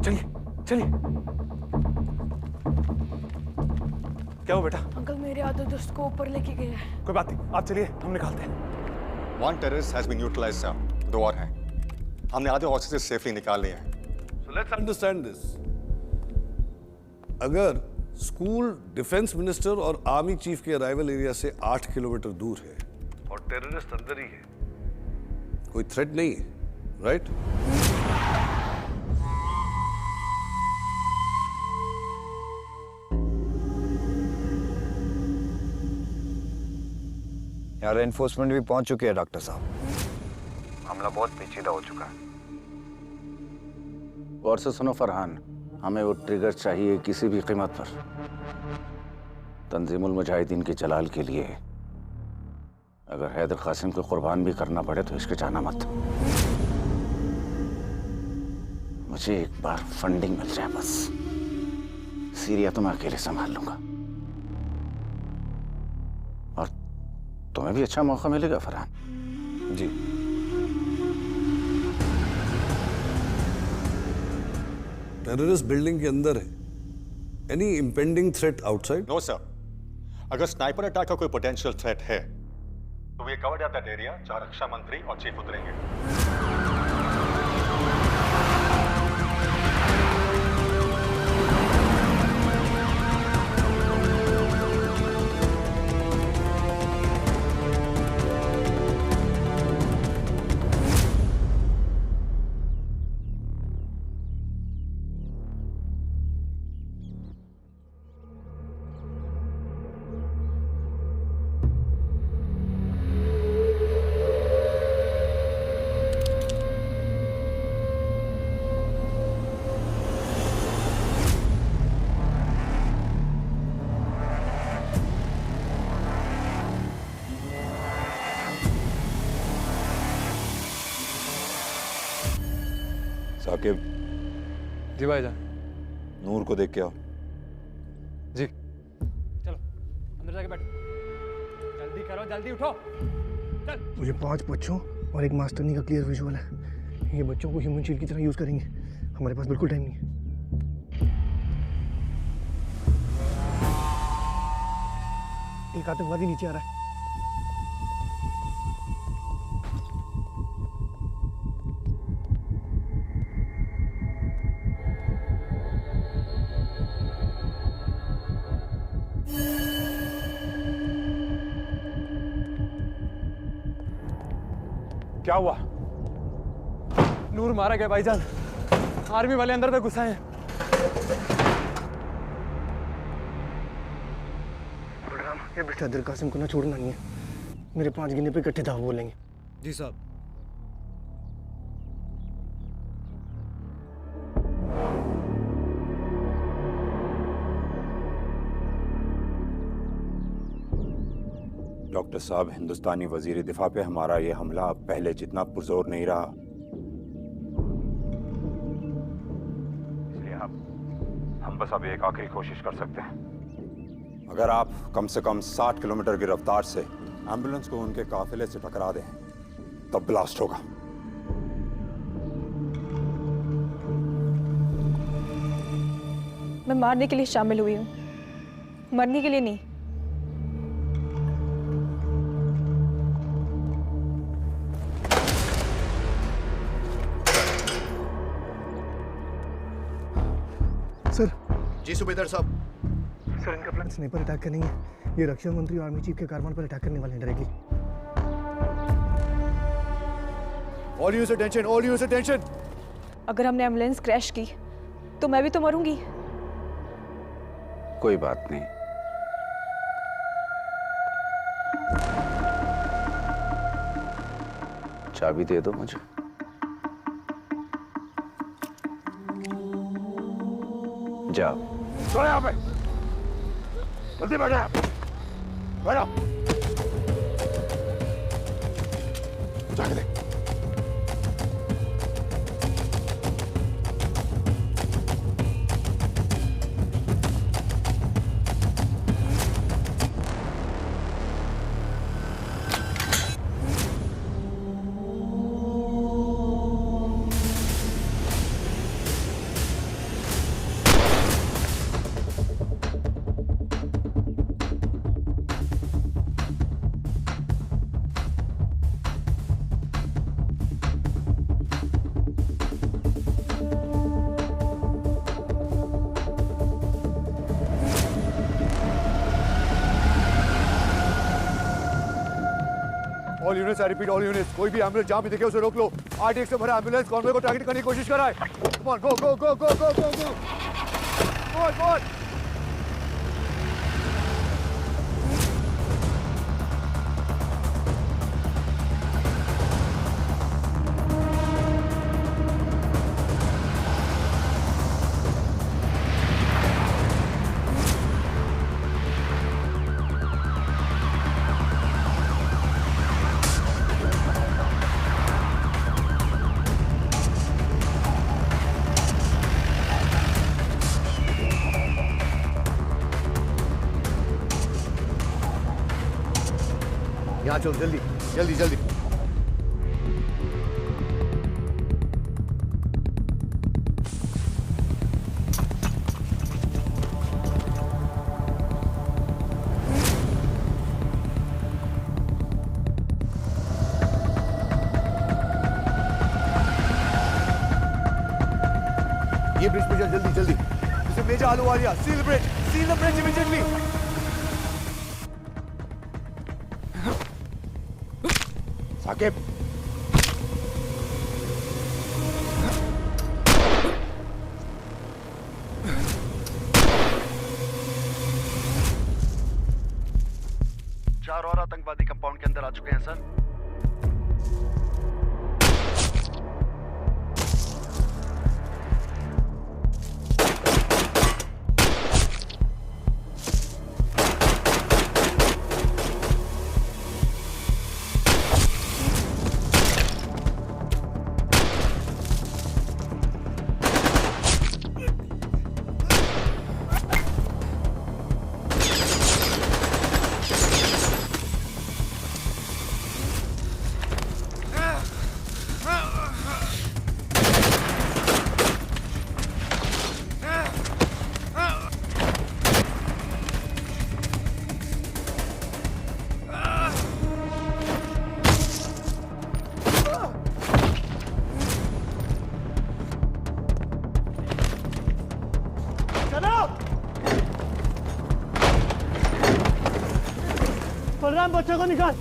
चलिए। क्या हुआ बेटा? अंकल मेरे आधे दोस्त को ऊपर लेके गए हैं। कोई बात नहीं, आप चलिए, हम निकालते हैं। One terrorist has been neutralized, sir. 2 और हैं। हमने आधे हॉस्टेजेस सेफली निकाल लिए हैं। So let's understand this. अगर स्कूल डिफेंस मिनिस्टर और आर्मी चीफ के अराइवल एरिया से 8 किलोमीटर दूर है और टेररिस्ट अंदर ही है, कोई थ्रेट नहीं है, राइट? यहाँ एनफोर्समेंट भी पहुंच चुके हैं डॉक्टर साहब। हमला बहुत पेचीदा हो चुका है। गौर से सुनो फरहान, हमें वो ट्रिगर चाहिए किसी भी कीमत पर। तंजीमुल मुजाहिदीन के जलाल के लिए अगर हैदर कासिम को कुर्बान भी करना पड़े तो हिचकिचाना मत। मुझे एक बार फंडिंग मिल जाए बस, सीरिया तो मैं अकेले संभाल लूंगा। और तुम्हें भी अच्छा मौका मिलेगा फरहान। जी। टेररिस्ट बिल्डिंग के अंदर है। Any impending threat outside? No sir. अगर स्नाइपर अटैक का कोई पोटेंशियल थ्रेट है तो वी कवर्ड दैट एरिया जहां रक्षा मंत्री और चीफ उतरेंगे। साकिब। जी भाईजान। नूर को देख के आओ। जी। चलो अंदर जाके बैठो। जल्दी करो, जल्दी उठो। चल। मुझे 5 बच्चों और एक मास्टरनी का क्लियर विजुअल है। ये बच्चों को ह्यूमन शील्ड की तरह यूज करेंगे। हमारे पास बिल्कुल टाइम नहीं है। एक आतंकवादी नीचे आ रहा है। क्या हुआ? नूर मारा गया भाईजान। आर्मी वाले अंदर तक घुसा है। बलराम, ये बेटा हैदर कासिम को ना छोड़ना नहीं है। मेरे 5 गिने पे इकट्ठे दाव बोलेंगे। जी साहब। डॉक्टर साहब, हिंदुस्तानी वजीर दिफा पे हमारा ये हमला अब पहले जितना पुरजोर नहीं रहा, इसलिए हम बस अब एक आखिरी कोशिश कर सकते हैं। अगर आप कम से कम 60 किलोमीटर की रफ्तार से एम्बुलेंस को उनके काफिले से टकरा दें तब ब्लास्ट होगा। मैं मारने के लिए शामिल हुई हूँ, मरने के लिए नहीं। जी सूबेदार साहब। सर इनका प्लान स्नाइपर अटैक का नहीं है, ये रक्षा मंत्री और आर्मी चीफ के कारवान पर अटैक करने वाले हैं directly. All units attention, all units attention. अगर हमने एम्बुलेंस क्रैश की तो मैं भी तो मरूंगी। कोई बात नहीं, चाबी दे दो मुझे। जाओ। तो यहाँ पे जल्दी बैठो, बैठो। जाके देख। All units, I repeat all units, कोई भी एम्बुलेंस जहां भी दिखे उसे रोक लो। आरटीएक्स से भरा एम्बुलेंस कॉन्वॉय को टारगेट करने की कोशिश कराए। कम ऑन, गो गो गो गो गो गो गो। गो। यहाँ चलो, जल्दी जल्दी जल्दी। ये ब्रिज पे चल, जल्दी जल्दी। इसे major Ahluwalia, seal the bridge immediately. Saqib, चार और आतंकवादी कंपाउंड के अंदर आ चुके हैं सर। बलराम, बच्चे को निकाल।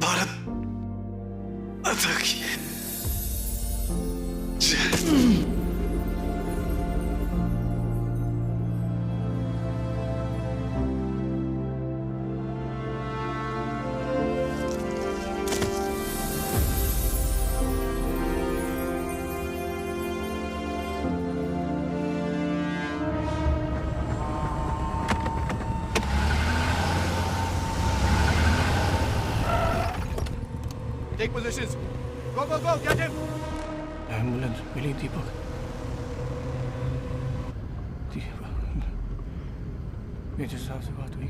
भारत माता की जय। Take positions. Go, go, go. Get him. Ambulance मिली दीपक। मेजर साहब से बात हुई?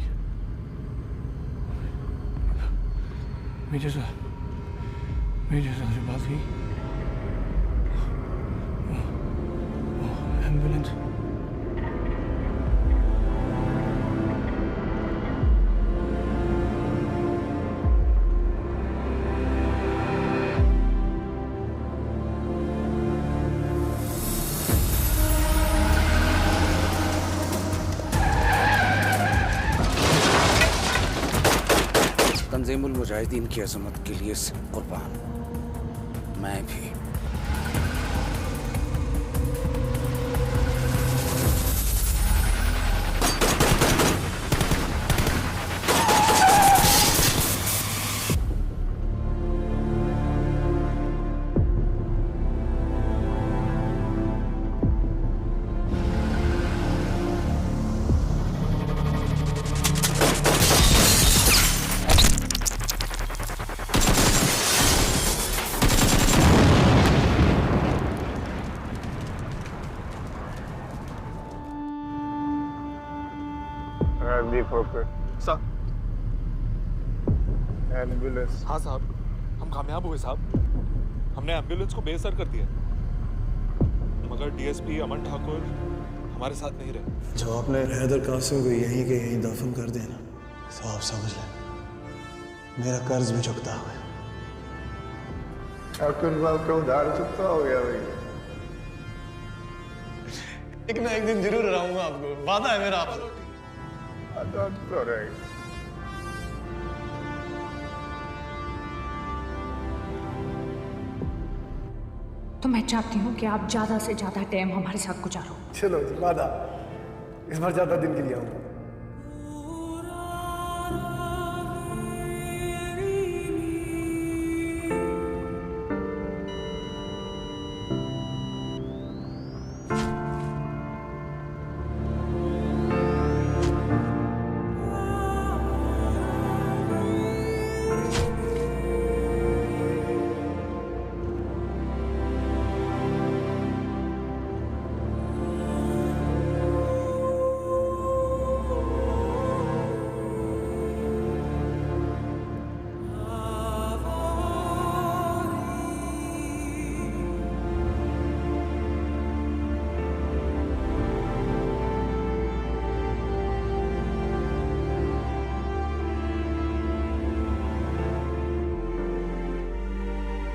मेजर साहब से बात हुई? एम्बुलेंस। तंजीमुल मुजाहिदीन की अजमत के लिए कुर्बान। मैं भी। Sir, ambulance. हाँ साहब, हम कामयाब हुए साहब। हमने एम्बुलेंस को बेअसर कर दिया, मगर डीएसपी अमन ठाकुर हमारे साथ नहीं रहे। जब आपने हैदर कासिम को यहीं के यहीं दफन कर देना तो आप समझ लें मेरा कर्ज भी चुकता हुआ है। ठाकुर साहब का उधार चुकता हो गया भाई। एक ना एक दिन जरूर हराऊंगा आपको, वादा है मेरा आपसे। तो मैं चाहती हूँ कि आप ज्यादा से ज्यादा टाइम हमारे साथ गुजारो। चलो जी, वादा। इस बार ज्यादा दिन के लिए आऊंगा।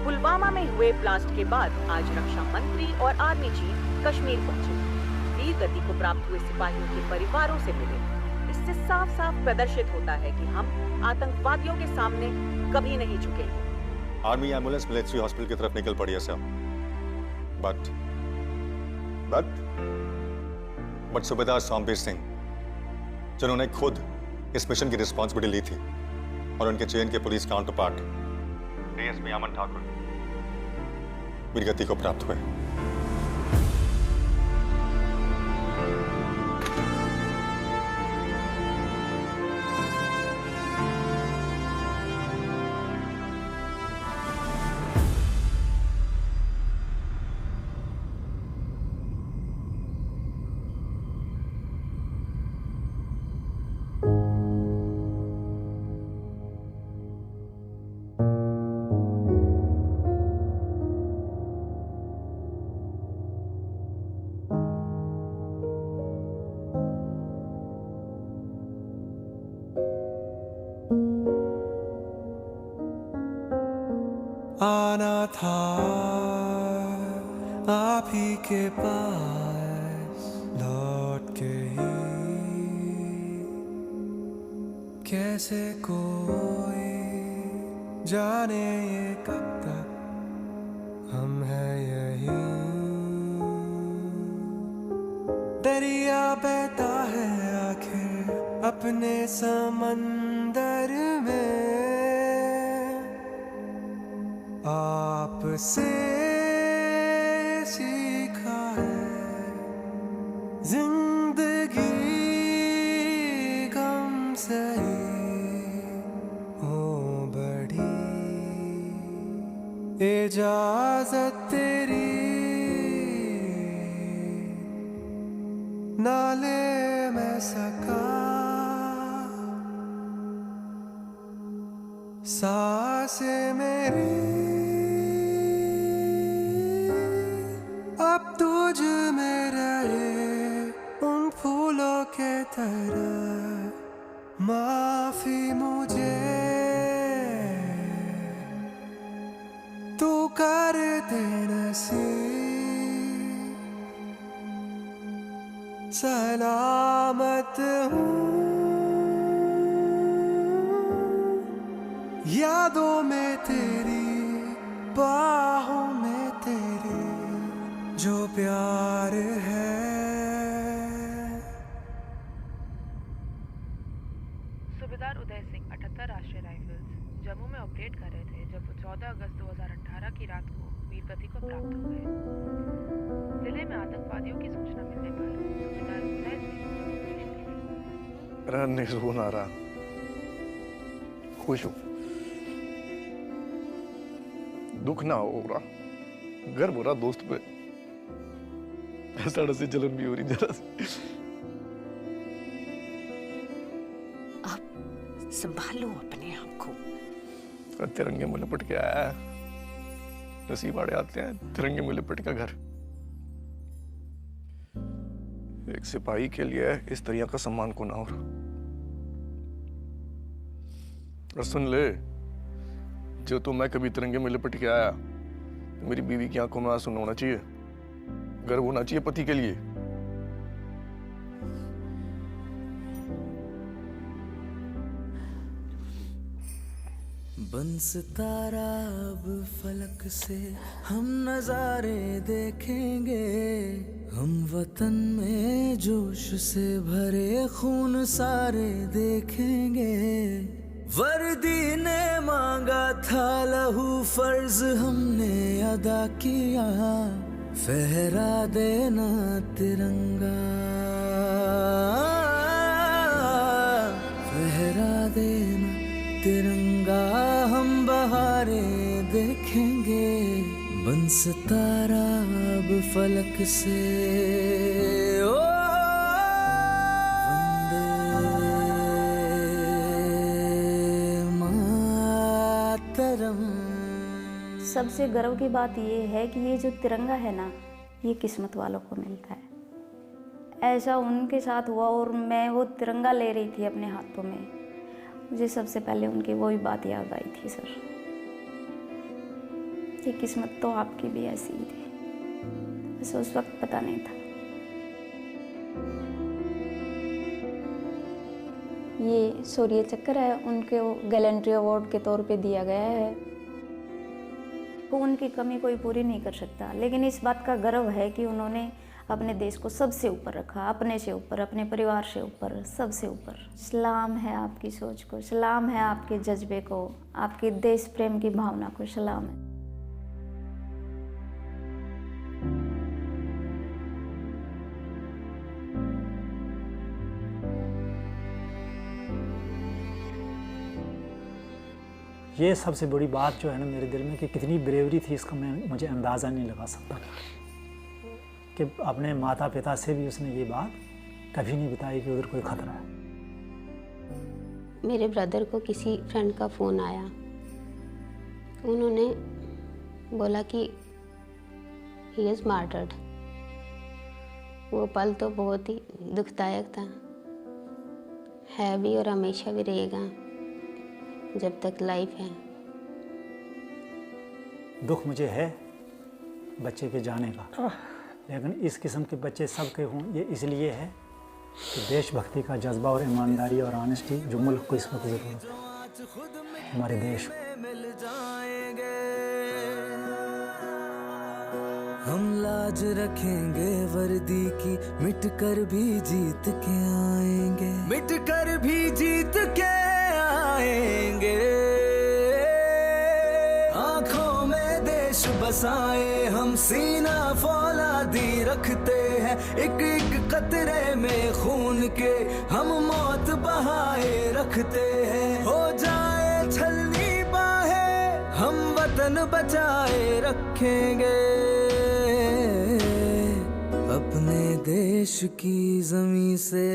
पुलवामा में हुए ब्लास्ट के बाद आज रक्षा मंत्री और आर्मी चीफ कश्मीर पहुंचे। वीर गति को प्राप्त हुए सिपाहियों के परिवारों से मिले। इससे साफ साफ प्रदर्शित होता है कि हम आतंकवादियों के सामने कभी नहीं झुकेंगे। आर्मी एम्बुलेंस मिलिट्री हॉस्पिटल की तरफ निकल पड़ी है सर, बट सूबेदार सोमवीर सिंह, जिन्होंने खुद इस मिशन की रिस्पॉन्सिबिलिटी ली थी, और उनके चेन के पुलिस काउंटर पार्ट डीएसपी अमन ठाकुर वीरगति को प्राप्त हुए। आना था आप ही के पास लौट के ही, कैसे कोई जाने ये कब तक हम हैं यहीं। दरिया बहता है आखिर अपने समंदर में, आपसे सीखा है जिंदगी गम सही हो बड़ी, इजाजत तेरी ना ले मैं सका, सांसें मेरी अब तुझ में रहे उन फूलों के तरह, माफी मुझे तू कर दे नसीब, सलामत हूँ यादों में तेरी, बाहों में तेरी जो प्यार है। सूबेदार उदय सिंह 78 राष्ट्रीय राइफल्स जम्मू में ऑपरेट कर रहे थे जब वो 14 अगस्त 2018 की रात को वीरगति को प्राप्त हो गए। जिले में आतंकवादियों की सूचना मिलने पर सूबेदार उदय सिंह नहीं सुकून आ रहा, खुश हूँ, दुख ना हो रहा, गर्व हो रहा दोस्त पे, सड़क से जलन भी हो रही जरा सी। आप संभालो अपने आप को। तिरंगे में लिपट के आया है, नसीब आड़े आते हैं तिरंगे में लिपट का घर। एक सिपाही के लिए इस तरह का सम्मान को ना हो रहा। और सुन ले, जो तो मैं कभी तिरंगे में लिपट के आया, तो मेरी बीवी की आंखों में आंसू होना चाहिए, गर्व होना चाहिए पति के लिए। बन सितारा अब फलक से हम नजारे देखेंगे, हम वतन में जोश से भरे खून सारे देखेंगे। वर्दी ने मांगा था लहू, फर्ज हमने अदा किया, फहरा देना तिरंगा, फहरा देना तिरंगा, हम बहारें देखेंगे। बन सितारा अब फलक से ओ सबसे गर्व की बात ये है कि ये जो तिरंगा है ना, ये किस्मत वालों को मिलता है। ऐसा उनके साथ हुआ और मैं वो तिरंगा ले रही थी अपने हाथों में, मुझे सबसे पहले उनकी वही बात याद आई थी। सर, ये किस्मत तो आपकी भी ऐसी ही थी, बस उस वक्त पता नहीं था। ये शौर्य चक्र है, उनको गैलेंट्री अवार्ड के तौर पे दिया गया है। तो उनकी कमी कोई पूरी नहीं कर सकता, लेकिन इस बात का गर्व है कि उन्होंने अपने देश को सबसे ऊपर रखा, अपने से ऊपर, अपने परिवार से ऊपर, सबसे ऊपर। सलाम है आपकी सोच को, सलाम है आपके जज्बे को, आपके देश प्रेम की भावना को सलाम है। ये सबसे बड़ी बात जो है ना मेरे दिल में, कि कितनी ब्रेवरी थी इसका मुझे अंदाज़ा नहीं लगा सकता, कि अपने माता पिता से भी उसने ये बात कभी नहीं बताई कि उधर कोई खतरा है। मेरे ब्रदर को किसी फ्रेंड का फ़ोन आया, उन्होंने बोला कि ही इज़ मर्डर्ड। वो पल तो बहुत ही दुखदायक था, है भी और हमेशा भी रहेगा जब तक लाइफ है। दुख मुझे है बच्चे के जाने का, लेकिन इस किस्म के बच्चे सबके हों ये इसलिए है कि देशभक्ति का जज्बा और ईमानदारी और ऑनेस्टी जो मुल्क को इस वक्त ज़रूरत है, हमारे देश को। लाज रखेंगे वर्दी की, मिट कर भी जीत के आएंगे, मिट कर भी जीत के आएंगे। आंखों में देश बसाए हम, सीना फौलादी रखते हैं, एक एक कतरे में खून के हम मौत बहाए रखते हैं। हो जाए छलनी बाहें हम वतन बचाए रखेंगे, अपने देश की जमीन से